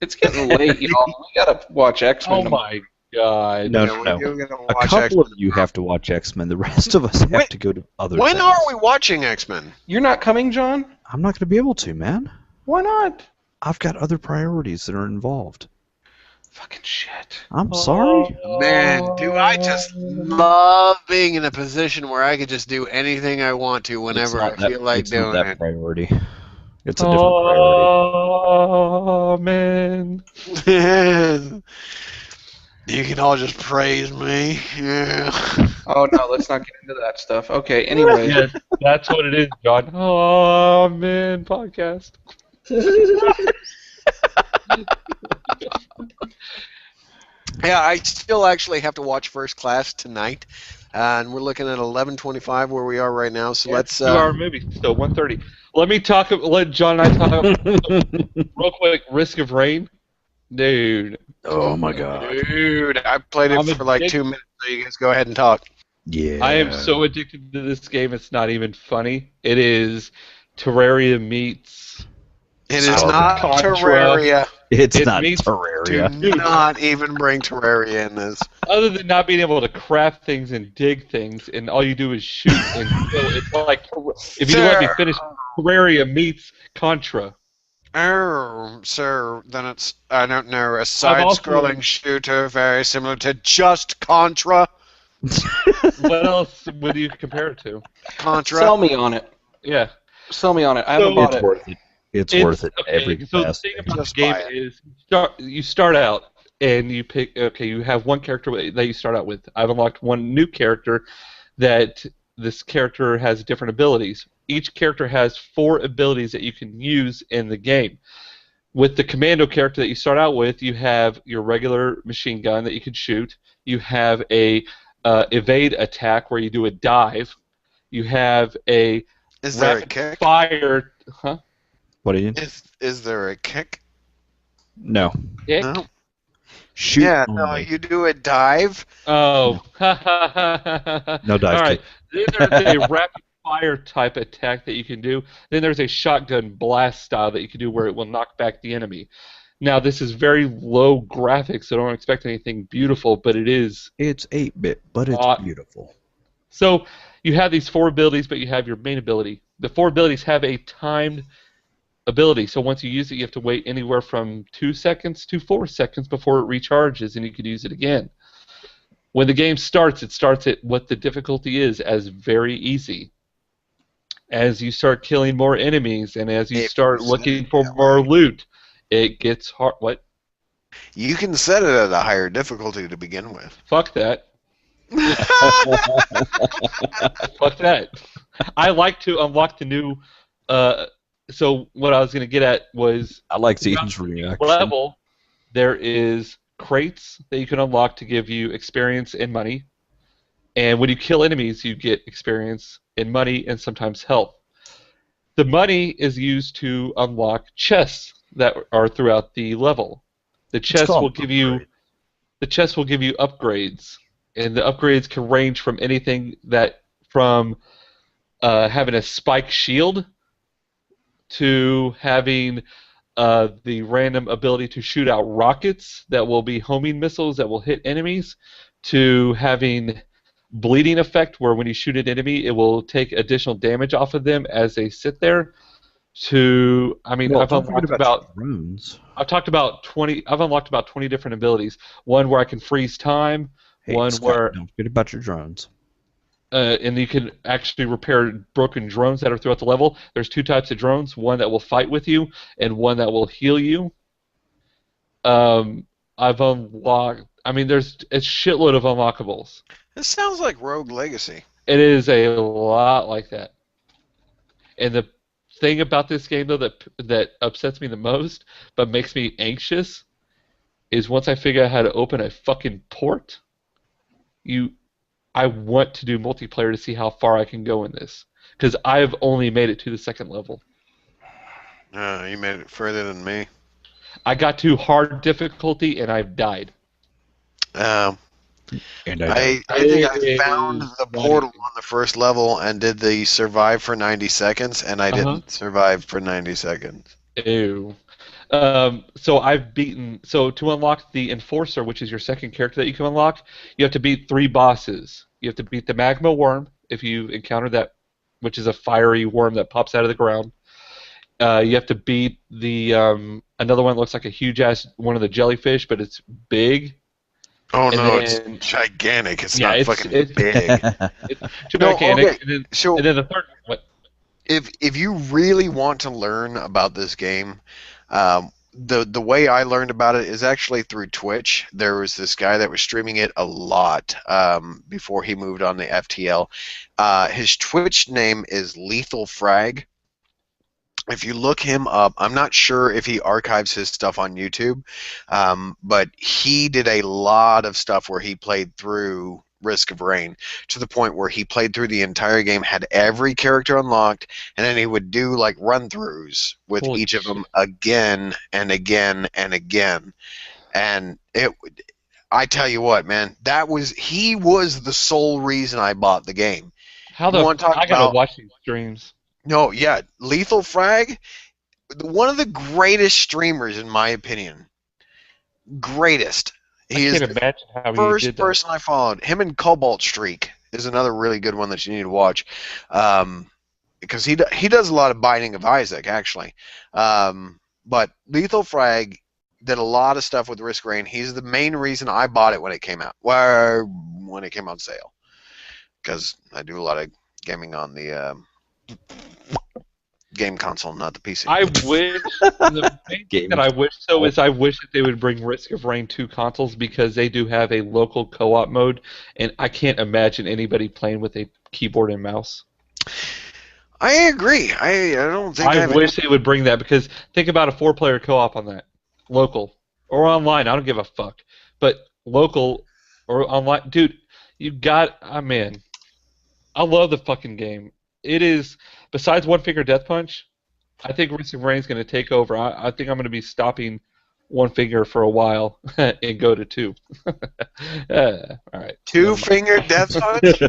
S4: It's getting late, y'all. We gotta watch X-Men.
S6: Oh my god.
S5: No,
S3: Yeah,
S5: no.
S3: we're gonna
S5: A
S3: watch
S5: couple
S3: X-Men.
S5: of you have to watch X-Men. The rest of us have
S3: When-
S5: to go to other
S3: When
S5: things.
S3: are we watching X-Men?
S4: You're not coming, John?
S5: I'm not going to be able to, man.
S4: Why not?
S5: I've got other priorities that are involved.
S4: Fucking shit.
S5: I'm sorry.
S3: Man, do I just love being in a position where I could just do anything I want to whenever I feel like
S5: it's not
S3: doing
S5: that
S3: it.
S5: priority. It's a different priority.
S6: Oh man.
S3: You can all just praise me. Yeah.
S4: Oh no, let's not get into that stuff. Okay, anyway.
S6: Yes, that's what it is, John. Oh man, podcast.
S3: Yeah, I still actually have to watch First Class tonight, and we're looking at 11:25 where we are right now. So let's.
S6: 2-hour movie, so 1:30. Let John and I talk real quick. Risk of Rain, dude.
S5: Oh my god.
S3: Dude, I played it
S6: I'm
S3: for like
S6: addicted.
S3: 2 minutes, so you guys go ahead and talk.
S5: Yeah.
S6: I am so addicted to this game. It's not even funny. It is Terraria meets.
S3: It is
S5: Spartan.
S3: not
S6: Contra.
S3: Terraria.
S5: It's
S6: It
S5: not
S6: means-
S3: Do
S5: Terraria.
S3: not even bring Terraria in this.
S6: Other than not being able to craft things and dig things, and all you do is shoot and kill, it's like if you let me finish, Terraria meets Contra.
S3: Oh, sir, then it's, I don't know, a
S6: also-
S3: side-scrolling shooter very similar to just Contra.
S6: What else would you compare it to?
S3: Contra.
S4: Sell me on it.
S6: Yeah.
S4: Sell me on it. I haven't
S6: So-
S4: bought
S5: It's
S4: it.
S5: worth it. It's worth it.
S6: Okay,
S5: Every
S6: so the
S5: fast
S6: thing
S5: day.
S6: about
S3: Just
S6: the game
S3: buy it.
S6: is you start out and you pick. Okay, you have one character that you start out with. I've unlocked one new character that this character has different abilities. Each character has 4 abilities that you can use in the game. With the commando character that you start out with, you have your regular machine gun that you can shoot. You have a evade attack where you do a dive. You have a
S3: Is there a
S6: rapid
S3: kick?
S6: fire. Huh?
S5: What are you?
S3: Is there a kick?
S5: No.
S6: Kick?
S3: No.
S5: Shoot.
S3: Yeah, no,
S5: only.
S3: you do a dive.
S6: Oh.
S5: No dive
S6: All right.
S5: kick.
S6: Then there's a rapid fire type attack that you can do. Then there's a shotgun blast style that you can do where it will knock back the enemy. Now, this is very low graphics, so don't expect anything beautiful, but it is.
S5: It's 8-bit, but it's beautiful.
S6: So you have these 4 abilities, but you have your main ability. The 4 abilities have a timed ability, so once you use it, you have to wait anywhere from 2 seconds to 4 seconds before it recharges, and you can use it again. When the game starts, it starts at what the difficulty is as very easy. As you start killing more enemies, and as you start looking for more loot, it gets hard. What?
S3: You can set it at a higher difficulty to begin with.
S6: Fuck that. Fuck that. I like to unlock the new. So what I was going to get at was
S5: I like Zetan's reaction.
S6: level. There is crates that you can unlock to give you experience and money, and when you kill enemies, you get experience and money and sometimes health. The money is used to unlock chests that are throughout the level. The chest will give you upgrades, and the upgrades can range from anything from having a spike shield to having the random ability to shoot out rockets that will be homing missiles that will hit enemies, to having bleeding effect where when you shoot an enemy it will take additional damage off of them as they sit there. to, I mean,
S5: Well,
S6: I've
S5: don't forget
S6: unlocked
S5: about drones.
S6: I've talked about 20. I've unlocked about 20 different abilities. One where I can freeze time.
S5: Hey,
S6: One
S5: Scott,
S6: where
S5: don't forget about your drones.
S6: and you can actually repair broken drones that are throughout the level. There's two types of drones: one that will fight with you, and one that will heal you. I've unlocked. I mean, there's a shitload of unlockables.
S3: This sounds like Rogue Legacy.
S6: It is a lot like that. And the thing about this game, though, that upsets me the most, but makes me anxious, is once I figure out how to open a fucking port, I want to do multiplayer to see how far I can go in this, because I've only made it to the second level.
S3: You made it further than me.
S6: I got to hard difficulty and I've died.
S3: And I think I found the portal on the first level and did the survive for 90 seconds, and I didn't survive for 90 seconds.
S6: Ew. So I've beaten. So to unlock the Enforcer, which is your second character that you can unlock, you have to beat 3 bosses. You have to beat the Magma Worm if you encounter that, which is a fiery worm that pops out of the ground. You have to beat the another one that looks like a huge ass one of the jellyfish, but it's big.
S3: Oh
S6: and
S3: no,
S6: then,
S3: it's gigantic. It's
S6: yeah,
S3: not
S6: it's
S3: fucking
S6: big. It's gigantic.
S3: Okay.
S6: And
S3: So
S6: then the third what?
S3: If you really want to learn about this game, the way I learned about it is actually through Twitch. There was this guy that was streaming it a lot before he moved on to FTL. His Twitch name is Lethal Frag. If you look him up, I'm not sure if he archives his stuff on YouTube, but he did a lot of stuff where he played through Risk of Rain to the point where he played through the entire game, had every character unlocked, and then he would do like run-throughs with
S6: Holy
S3: each of
S6: shit.
S3: them again and again and again. And I tell you what, man, he was the sole reason I bought the game.
S6: How
S3: You wanna talk
S6: I gotta
S3: about-
S6: watch these streams.
S3: No, yeah, Lethal Frag, one of the greatest streamers in my opinion. Greatest. He
S6: I
S3: is
S6: can't imagine how he
S3: first
S6: did that.
S3: person I followed. Him and Cobalt Streak is another really good one that you need to watch, because he does a lot of Binding of Isaac actually. But Lethal Frag did a lot of stuff with Risk Rain. He's the main reason I bought it when it came out. When it came on sale, because I do a lot of gaming on the game console, not the PC.
S6: I wish the main thing that I wish though is I wish that they would bring Risk of Rain 2 consoles, because they do have a local co-op mode, and I can't imagine anybody playing with a keyboard and mouse.
S3: I agree. I don't think
S6: I wish they would bring that, because think about a 4-player co-op on that, local or online. I don't give a fuck, but local or online, dude. You got. Man, I love the fucking game. It is, besides One Finger Death Punch, I think Risk of Rain is going to take over. I think I'm going to be stopping One Finger for a while and go to 2. All right.
S3: 2-finger Death Punch?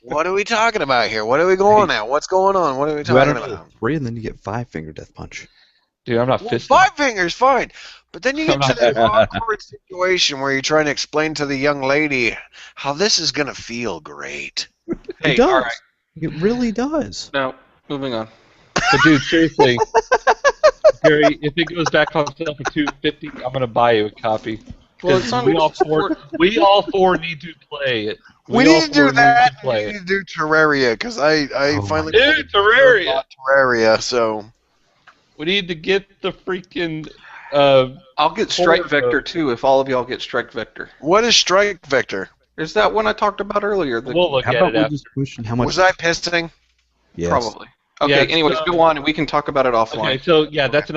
S3: What are we talking about here? What are we going at? What's going on? What are we talking about?
S5: 3 and then you get 5-finger death punch.
S6: Dude, I'm not
S3: Well,
S6: fisting.
S3: 5 fingers, fine. But then you get to that awkward situation where you're trying to explain to the young lady how this is going to feel great.
S4: Hey,
S5: it does.
S4: all right.
S5: It really does.
S4: Now, moving on.
S6: But dude, seriously, Gary, if it goes back on sale for $250, I'm going to buy you a copy.
S4: Well, it's on
S6: we all four need to play it.
S3: We need to do that.
S6: To play
S3: We need
S6: it.
S3: to do Terraria, because I finally
S6: Dude, Terraria.
S3: Terraria, so...
S6: We need to get the freaking.
S4: I'll get Strike
S6: Forza.
S4: Vector too if all of y'all get Strike Vector.
S3: What is Strike Vector?
S4: There's that one I talked about earlier.
S6: We'll look
S5: How
S6: at
S5: about
S6: it
S5: we
S6: after.
S5: just push and how much?
S3: Was I pissing?
S5: Yes.
S4: Probably. Okay.
S6: Yeah,
S4: anyways, go on, and we can talk about it offline.
S6: Okay, so yeah, that's an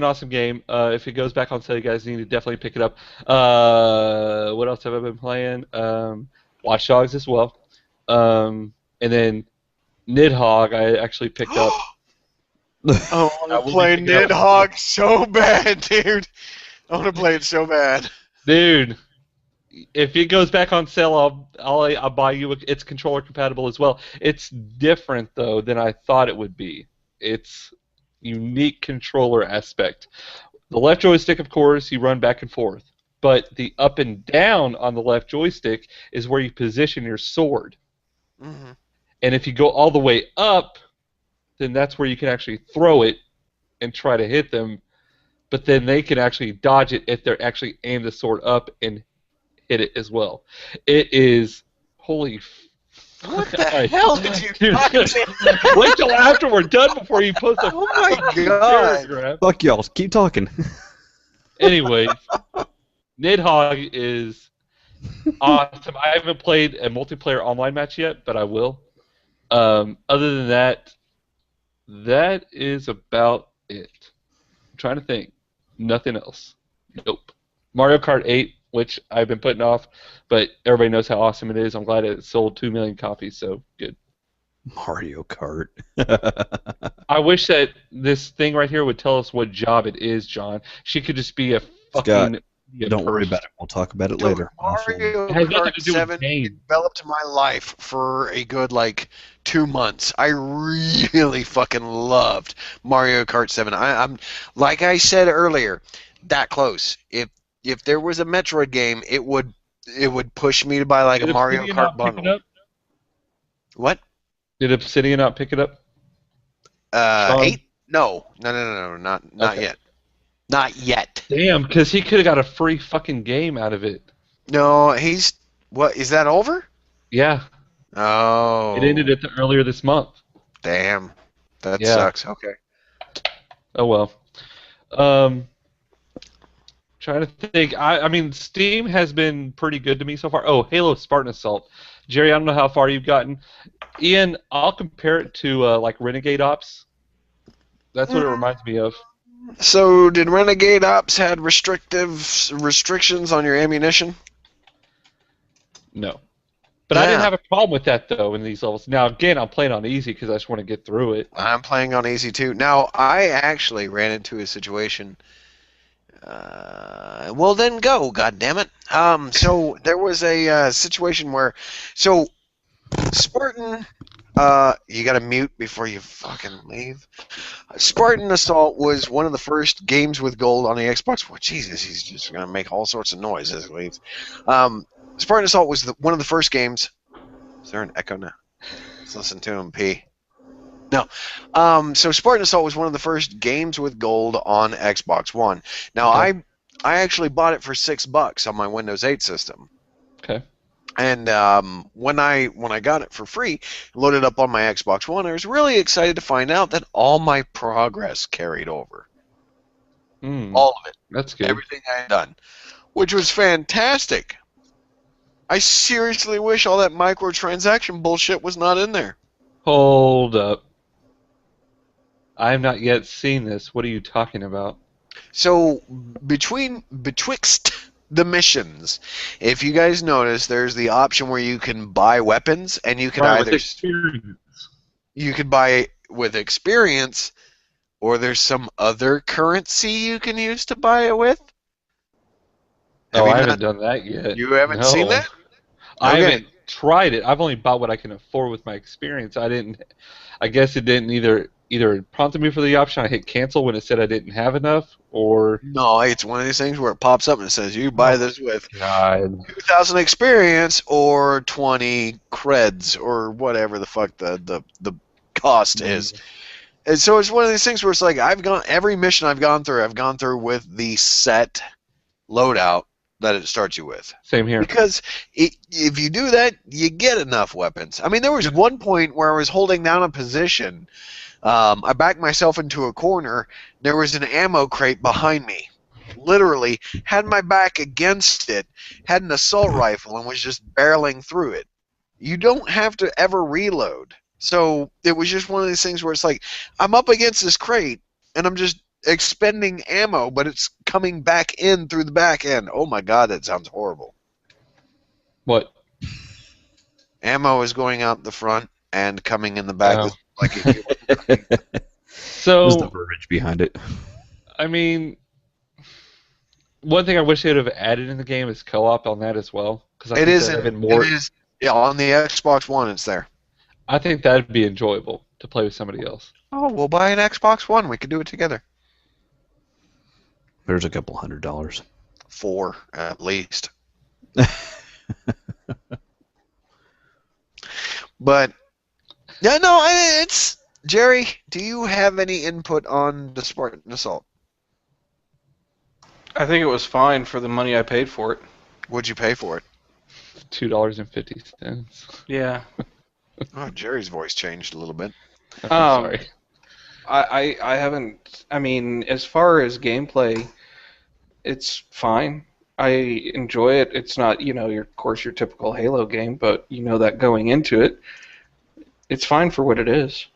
S6: awesome game. If it goes back on sale, you guys need to definitely pick it up. What else have I been playing? Watch Dogs as well, and then Nidhogg I actually picked up.
S3: Oh, I want to
S6: we'll
S3: play
S6: be picking up-
S3: Nidhogg so bad, dude. I want to play it so bad.
S6: Dude, if it goes back on sale, I'll buy you. It's controller compatible as well. It's different though than I thought it would be. It's unique controller aspect. The left joystick, of course, you run back and forth, but the up and down on the left joystick is where you position your sword.
S3: Mm-hmm.
S6: And if you go all the way up, then that's where you can actually throw it and try to hit them, but then they can actually dodge it if they're actually aim the sword up and hit it as well. It is holy.
S3: What the hell did you
S6: Dude,
S3: talk
S6: wait till after we're done before you post a
S3: Oh my
S6: fucking
S3: God.
S6: paragraph.
S5: Fuck y'all. Keep talking.
S6: Anyways, Nidhogg is awesome. I haven't played a multiplayer online match yet, but I will. Other than that, that is about it. I'm trying to think. Nothing else. Nope. Mario Kart 8, which I've been putting off, but everybody knows how awesome it is. I'm glad it sold 2 million copies, so good.
S5: Mario Kart.
S6: I wish that this thing right here would tell us what job it is, John. She could just be a fucking...
S5: Don't worry about it. We'll talk about it later.
S3: Mario
S6: It has nothing
S3: Kart
S6: to do with
S3: 7
S6: game.
S3: developed my life for a good, 2 months. I really fucking loved Mario Kart 7. I'm like I said earlier, that close. If there was a Metroid game, it would push me to buy a Mario
S6: Obsidian
S3: Kart
S6: not pick it
S3: bundle.
S6: up?
S3: What?
S6: Did Obsidian not pick it up?
S3: 8? No, not
S6: Okay.
S3: yet. Not yet.
S6: Damn, because he could have got a free fucking game out of it.
S3: No, he's what? Is that over?
S6: Yeah,
S3: Oh,
S6: it ended earlier this month.
S3: damn. That
S6: Yeah.
S3: sucks. Okay.
S6: Oh well. Trying to think. I mean, Steam has been pretty good to me so far. Oh, Halo Spartan Assault. Jerry, I don't know how far you've gotten. Ian, I'll compare it to Renegade Ops. That's what it reminds me of.
S3: So, did Renegade Ops had restrictions on your ammunition?
S6: No. But I didn't
S3: Yeah.
S6: have a problem with that, though, in these levels. Now, again, I'm playing on easy because I just want to get through it.
S3: I'm playing on easy too. Now, I actually ran into a situation. Well, then go. God damn it. So there was a situation where, Spartan. You gotta mute before you fucking leave. Spartan Assault was one of the first games with gold on the Xbox. Well, Jesus, he's just gonna make all sorts of noise as he leaves. Spartan Assault was one of the first games. Is there an echo now? Let's listen to him pee. No. So Spartan Assault was one of the first games with gold on Xbox One. Now,
S6: Okay.
S3: I actually bought it for $6 on my Windows 8 system.
S6: Okay.
S3: And when I got it for free, loaded up on my Xbox One, I was really excited to find out that all my progress carried over. All of it.
S6: That's good.
S3: Everything I had done. Which was fantastic. I seriously wish all that microtransaction bullshit was not in there.
S6: Hold up. I have not yet seen this. What are you talking about?
S3: So betwixt the missions, if you guys notice, there's the option where you can buy weapons, and you can
S6: Right, with
S3: either
S6: experience.
S3: you could buy with experience, or there's some other currency you can use to buy it with.
S6: Oh,
S3: you
S6: I haven't
S3: not-
S6: done that yet.
S3: You haven't
S6: No.
S3: seen that?
S6: I
S3: Okay.
S6: haven't tried it. I've only bought what I can afford with my experience. I guess it didn't either prompted me for the option. I hit cancel when it said I didn't have enough, or
S3: No, it's one of these things where it pops up and it says you buy this with
S6: God.
S3: 2,000 experience or 20 creds or whatever the fuck the cost is. And so it's one of these things where it's like every mission I've gone through with the set loadout that it starts you with.
S6: Same here.
S3: Because if you do that, you get enough weapons. I mean, there was one point where I was holding down a position. I backed myself into a corner. There was an ammo crate behind me. Literally, had my back against it, had an assault rifle, and was just barreling through it. You don't have to ever reload. So it was just one of these things where it's like, I'm up against this crate, and I'm just expending ammo, but it's coming back in through the back end. Oh my god, that sounds horrible.
S6: What?
S3: Ammo is going out the front and coming in the back.
S6: Oh.
S3: Like if you
S5: There's the
S6: So,
S5: verbiage behind it.
S6: I mean, one thing I wish they would have added in the game is co-op on that as well. Because
S3: it is yeah, on the Xbox One it's there.
S6: I think that'd be enjoyable to play with somebody else.
S3: Oh, we'll buy an Xbox One. We could do it together.
S5: There's a couple $100.
S3: 4 at least. But yeah, no, Jerry, do you have any input on the Spartan Assault?
S4: I think it was fine for the money I paid for it.
S3: What'd you pay for it?
S6: $2.50.
S4: Yeah.
S3: Oh, Jerry's voice changed a little bit.
S6: Sorry.
S4: I haven't. I mean, as far as gameplay, it's fine. I enjoy it. It's not, of course, your typical Halo game, but you know that going into it, it's fine for what it is.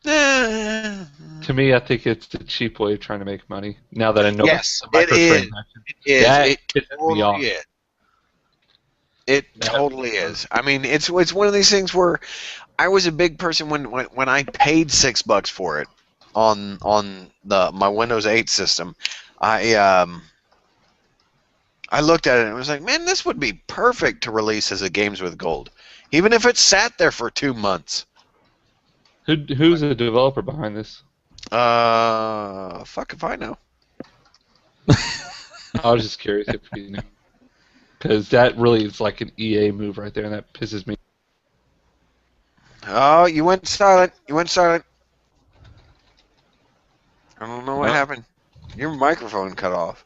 S6: To me, I think it's a cheap way of trying to make money. Now that I know
S3: Yes,
S6: the
S3: it is.
S6: microtransactions.
S3: It is.
S6: That
S3: It
S6: pisses me off.
S3: totally is. It totally is. I mean, it's one of these things where I was a big person when I paid $6 for it on my Windows 8 system. I looked at it and it was like, man, this would be perfect to release as a Games with Gold, even if it sat there for 2 months.
S6: Who's the developer behind this?
S3: Fuck if I know.
S6: I was just curious if you knew. Because that really is like an EA move right there, and that pisses me.
S3: Oh, you went silent. I don't know what
S6: No.
S3: happened. Your microphone cut off.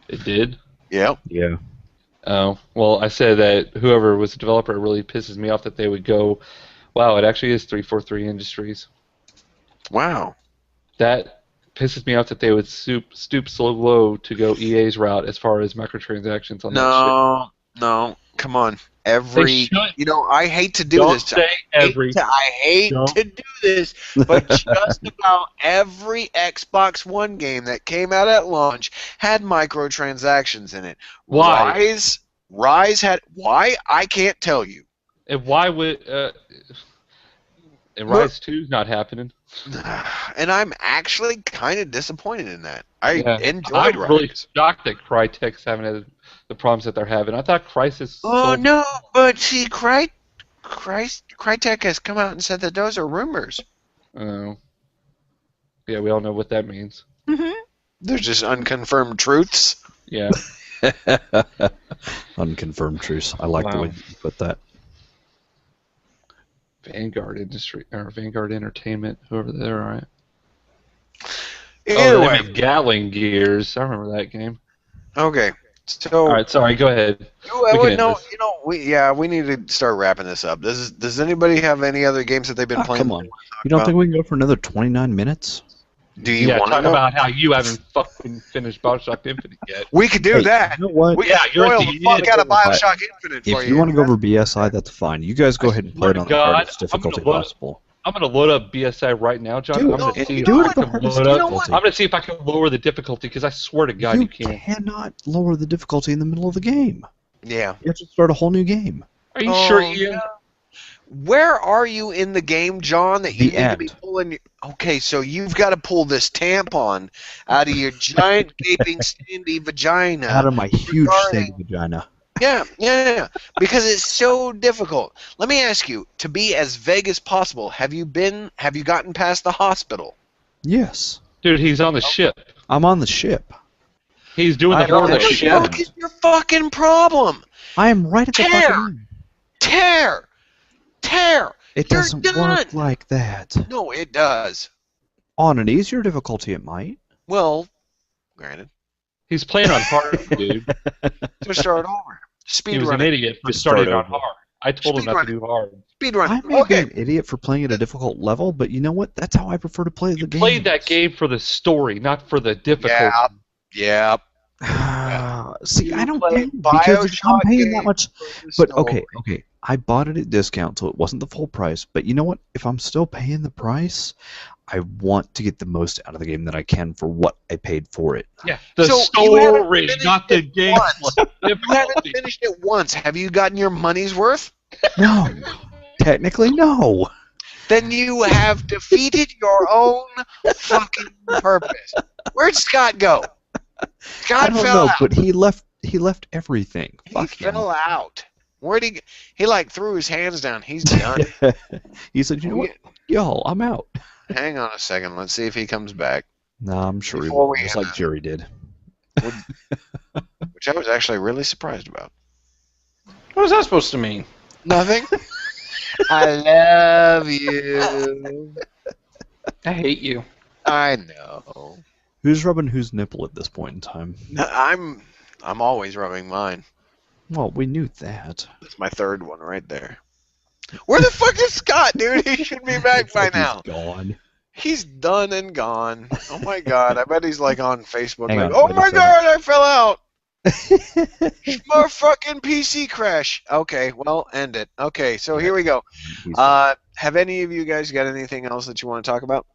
S6: It did?
S3: Yep.
S5: Yeah.
S6: Oh, well, I said that whoever was the developer really pisses me off that they would go, wow, it actually is 343 Industries.
S3: Wow.
S6: That pisses me off that they would stoop so low to go EA's route as far as microtransactions on that shit.
S3: No, come on.
S6: They should.
S3: I hate to do
S6: Don't
S3: this.
S6: say every.
S3: I hate
S6: Don't.
S3: to do this, but just about every Xbox One game that came out at launch had microtransactions in it.
S6: Why?
S3: Rise had why? I can't tell you.
S6: And why would and Rise 2's not happening?
S3: And I'm actually kind of disappointed in that. I
S6: Yeah.
S3: enjoyed
S6: I'm
S3: Rise.
S6: really shocked that Crytek's having had the problems that they're having. I thought Crysis.
S3: Oh no, but see, Crytek has come out and said that those are rumors.
S6: Oh. Yeah, we all know what that means.
S3: They're just unconfirmed truths.
S6: Yeah.
S5: Unconfirmed truths. I like the
S6: Wow.
S5: way you put that.
S6: Vanguard Industry or Vanguard Entertainment, whoever they are, right?
S3: Anyway,
S6: They make Gatling Gears. I remember that game.
S3: okay. So,
S6: All right, sorry. Go ahead. We can end this.
S3: we need to start wrapping this up. Does anybody have any other games that they've been playing?
S5: Come on. You don't think we can go for another 29 minutes?
S3: Do you
S6: Yeah,
S3: want to
S6: talk about how you haven't fucking finished Bioshock Infinite yet.
S3: We could do
S5: Hey,
S3: that.
S5: You know what?
S3: We
S6: Yeah,
S3: can
S6: you're
S3: spoil
S6: at
S3: the
S6: the
S3: fuck
S6: end
S3: out of
S6: of it.
S3: Bioshock Infinite for
S5: If you want to go over BSI, that's fine. You guys go ahead and play it on the
S6: swear to
S5: hardest
S6: God, I'm gonna
S5: difficulty
S6: load-
S5: possible.
S6: I'm gonna load up BSI right now, John.
S5: Do
S6: I'm
S5: it.
S6: gonna see
S5: Do
S6: if
S5: it
S6: I
S5: at the
S6: can
S5: hardest
S6: load up.
S5: difficulty.
S6: I'm gonna see if I can lower the difficulty because I swear to God, you can't.
S5: cannot lower the difficulty in the middle of the game.
S3: Yeah.
S5: You have to start a whole new game.
S6: Are you
S3: Oh,
S6: sure, Ian?
S3: no. Where are you in the game, John? That you
S5: The
S3: need to be
S5: end.
S3: pulling. Okay, so you've got to pull this tampon out of your giant gaping standy vagina.
S5: Out of my huge
S3: regarding-
S5: state vagina.
S3: Yeah. Because it's so difficult. Let me ask you, to be as vague as possible, have you gotten past the hospital?
S5: Yes.
S6: Dude, he's on the ship.
S5: I'm on the ship.
S6: He's doing the
S4: I'm on the
S6: hard
S4: ship.
S3: What is your fucking problem?
S5: I am right at the
S3: Tear.
S5: fucking end.
S3: Tear!
S5: It
S3: You're
S5: doesn't
S3: done.
S5: work like that.
S3: No, it does.
S5: On an easier difficulty, it might.
S3: Well, granted.
S6: He's playing on hard, dude.
S3: So start over.
S6: He
S3: Speed
S6: was an
S3: run.
S6: idiot for
S5: Just
S6: starting
S5: start
S6: on
S5: over.
S6: hard. I told him not to do hard.
S3: Speed run.
S5: I may be
S3: Okay.
S5: an idiot for playing at a difficult level, but you know what? That's how I prefer to play the game.
S6: Played that game for the story, not for the difficulty.
S3: Yeah.
S5: See,
S3: You
S5: I don't
S3: play
S5: know because if I'm
S3: Bioshock
S5: paying that
S3: games
S5: much.
S3: for the
S5: But
S3: story.
S5: okay, I bought it at discount, so it wasn't the full price. But you know what? If I'm still paying the price, I want to get the most out of the game that I can for what I paid for it.
S6: Yeah, the
S3: So you haven't
S6: story,
S3: finished
S6: not the
S3: it
S6: game.
S3: once. You haven't
S6: Difficulty.
S3: finished it once. Have you gotten your money's worth?
S5: No, technically, no.
S3: Then you have defeated your own fucking purpose. Where'd Scott go?
S5: I
S3: Scott
S5: don't
S3: fell
S5: know,
S3: out.
S5: but he left everything.
S3: He
S5: Fuck him.
S3: fell out. Where'd he? He like threw his hands down. He's done.
S5: He said, "You know what, y'all, I'm out."
S3: Hang on a second. Let's see if he comes back.
S5: No, I'm sure he
S3: Before
S5: will,
S3: we
S5: just
S3: end
S5: like
S3: it.
S5: Jerry did.
S3: Which I was actually really surprised about.
S4: What was that supposed to mean?
S3: Nothing. I love you.
S4: I hate you.
S3: I know.
S5: Who's rubbing whose nipple at this point in time?
S3: I'm always rubbing mine.
S5: Well, we knew that.
S3: That's my third one right there. Where the fuck is Scott, dude? He should be back by now.
S5: He's gone.
S3: He's done and gone. Oh my god, I bet he's like on Facebook
S5: Hang
S3: like,
S5: on,
S3: oh
S5: wait a
S3: my
S5: second.
S3: god, I fell out. My fucking PC crash. Okay, well, end it. Okay, so here we go.
S5: He's gone.
S3: Have any of you guys got anything else that you want to talk about?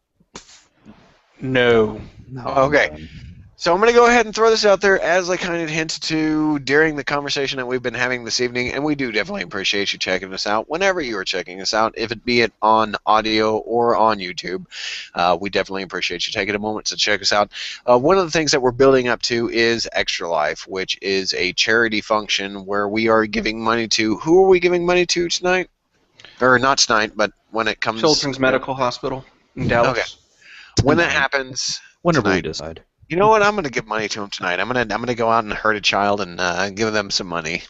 S4: No.
S5: No,
S3: okay.
S5: man.
S3: So I'm going to go ahead and throw this out there as I kind of hinted to during the conversation that we've been having this evening, and we do definitely appreciate you checking us out whenever you are checking us out, if it be it on audio or on YouTube. We definitely appreciate you taking a moment to check us out. One of the things that we're building up to is Extra Life, which is a charity function where we are giving money to, who are we giving money to tonight? Or not tonight, but when it comes...
S4: Children's Medical Hospital in Dallas.
S3: Okay. When that happens...
S5: Whenever
S3: tonight,
S5: we decide.
S3: you know what? I'm going to give money to him tonight. I'm gonna go out and hurt a child and give them some money.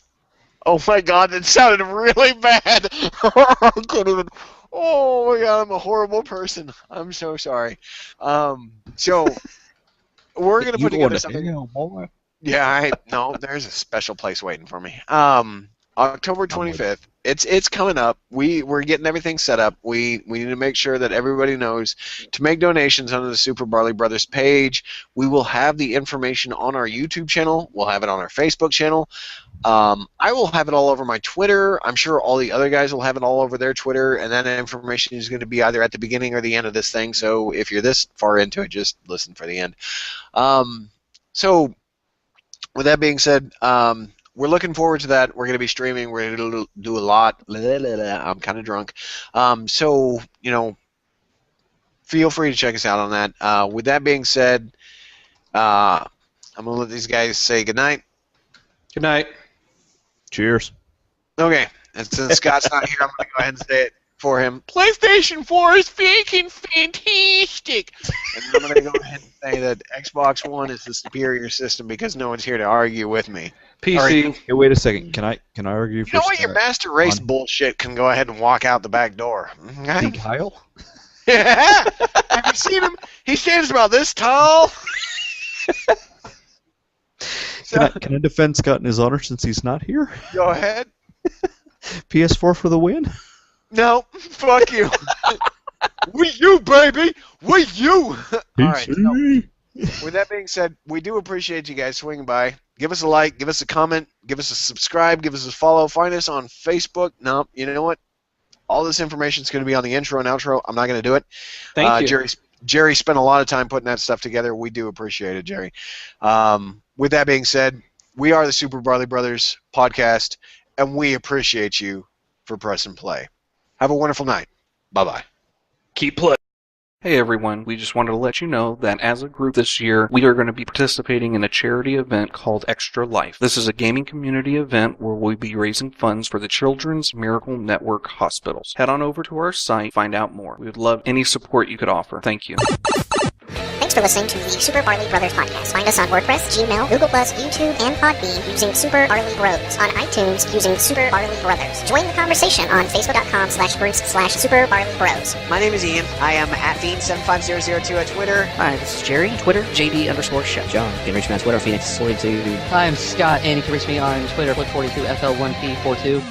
S3: Oh my God, that sounded really bad. I can't even. Oh my God, I'm a horrible person. I'm so sorry. So we're going to put together something.
S5: Boy.
S3: Yeah, no, there's a special place waiting for me. October 25th. It's coming up. We're getting everything set up. We need to make sure that everybody knows to make donations under the Super Barley Brothers page. We will have the information on our YouTube channel. We'll have it on our Facebook channel. I will have it all over my Twitter. I'm sure all the other guys will have it all over their Twitter, and that information is going to be either at the beginning or the end of this thing. So if you're this far into it, just listen for the end. So with that being said, we're looking forward to that. We're going to be streaming. We're going to do a lot. I'm kind of drunk. So, you know, feel free to check us out on that. With that being said, I'm going to let these guys say goodnight.
S4: Good night.
S5: Cheers.
S3: Okay. And since Scott's not here, I'm going to go ahead and say it for him. PlayStation 4 is fucking fantastic. And I'm going to go ahead and say that Xbox One is the superior system because no one's here to argue with me.
S4: PC.
S5: Hey, wait a second. Can I argue for
S3: You know what? Your Master Race bullshit can go ahead and walk out the back door.
S5: See Kyle?
S3: Yeah. Have you seen him? He stands about this tall.
S5: Can I defend Scott in his honor since he's not here?
S3: Go ahead.
S5: PS4 for the win?
S3: No, fuck you. With you, baby. With you. All right. So, with that being said, we do appreciate you guys swinging by. Give us a like, give us a comment, give us a subscribe, give us a follow. Find us on Facebook. No, you know what? All this information is going to be on the intro and outro. I'm not going to do it.
S4: Thank you.
S3: Jerry spent a lot of time putting that stuff together. We do appreciate it, Jerry. With that being said, we are the Super Barley Brothers podcast, and we appreciate you for press and play. Have a wonderful night. Bye-bye.
S4: Keep playing. Hey everyone, we just wanted to let you know that as a group this year, we are going to be participating in a charity event called Extra Life. This is a gaming community event where we'll be raising funds for the Children's Miracle Network hospitals. Head on over to our site, find out more. We would love any support you could offer. Thank you.
S7: Thanks for listening to the Super Barley Brothers podcast. Find us on WordPress, Gmail, Google+, YouTube, and Podbean using Super Barley Bros. On iTunes using Super Barley Brothers. Join the conversation on Facebook.com/groups/Super Barley Bros.
S1: My name is Ian. I am at Dean75002 at Twitter.
S8: Hi, this is Jerry. Twitter, JD_Chef.
S9: John, you can reach me on Twitter, Phoenix42.
S10: Hi, I'm Scott, and you can reach me on Twitter, Flip42FL1P42.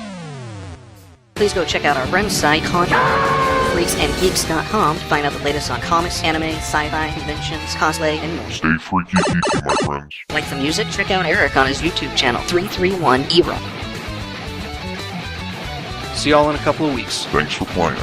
S8: Please go check out our friend's site, freaksandgeeks.com, to find out the latest on comics, anime, sci-fi, conventions, cosplay, and more.
S2: Stay freaky geeky, my friends.
S8: Like the music? Check out Eric on his YouTube channel, 331 Era.
S4: See y'all in a couple of weeks.
S2: Thanks for playing.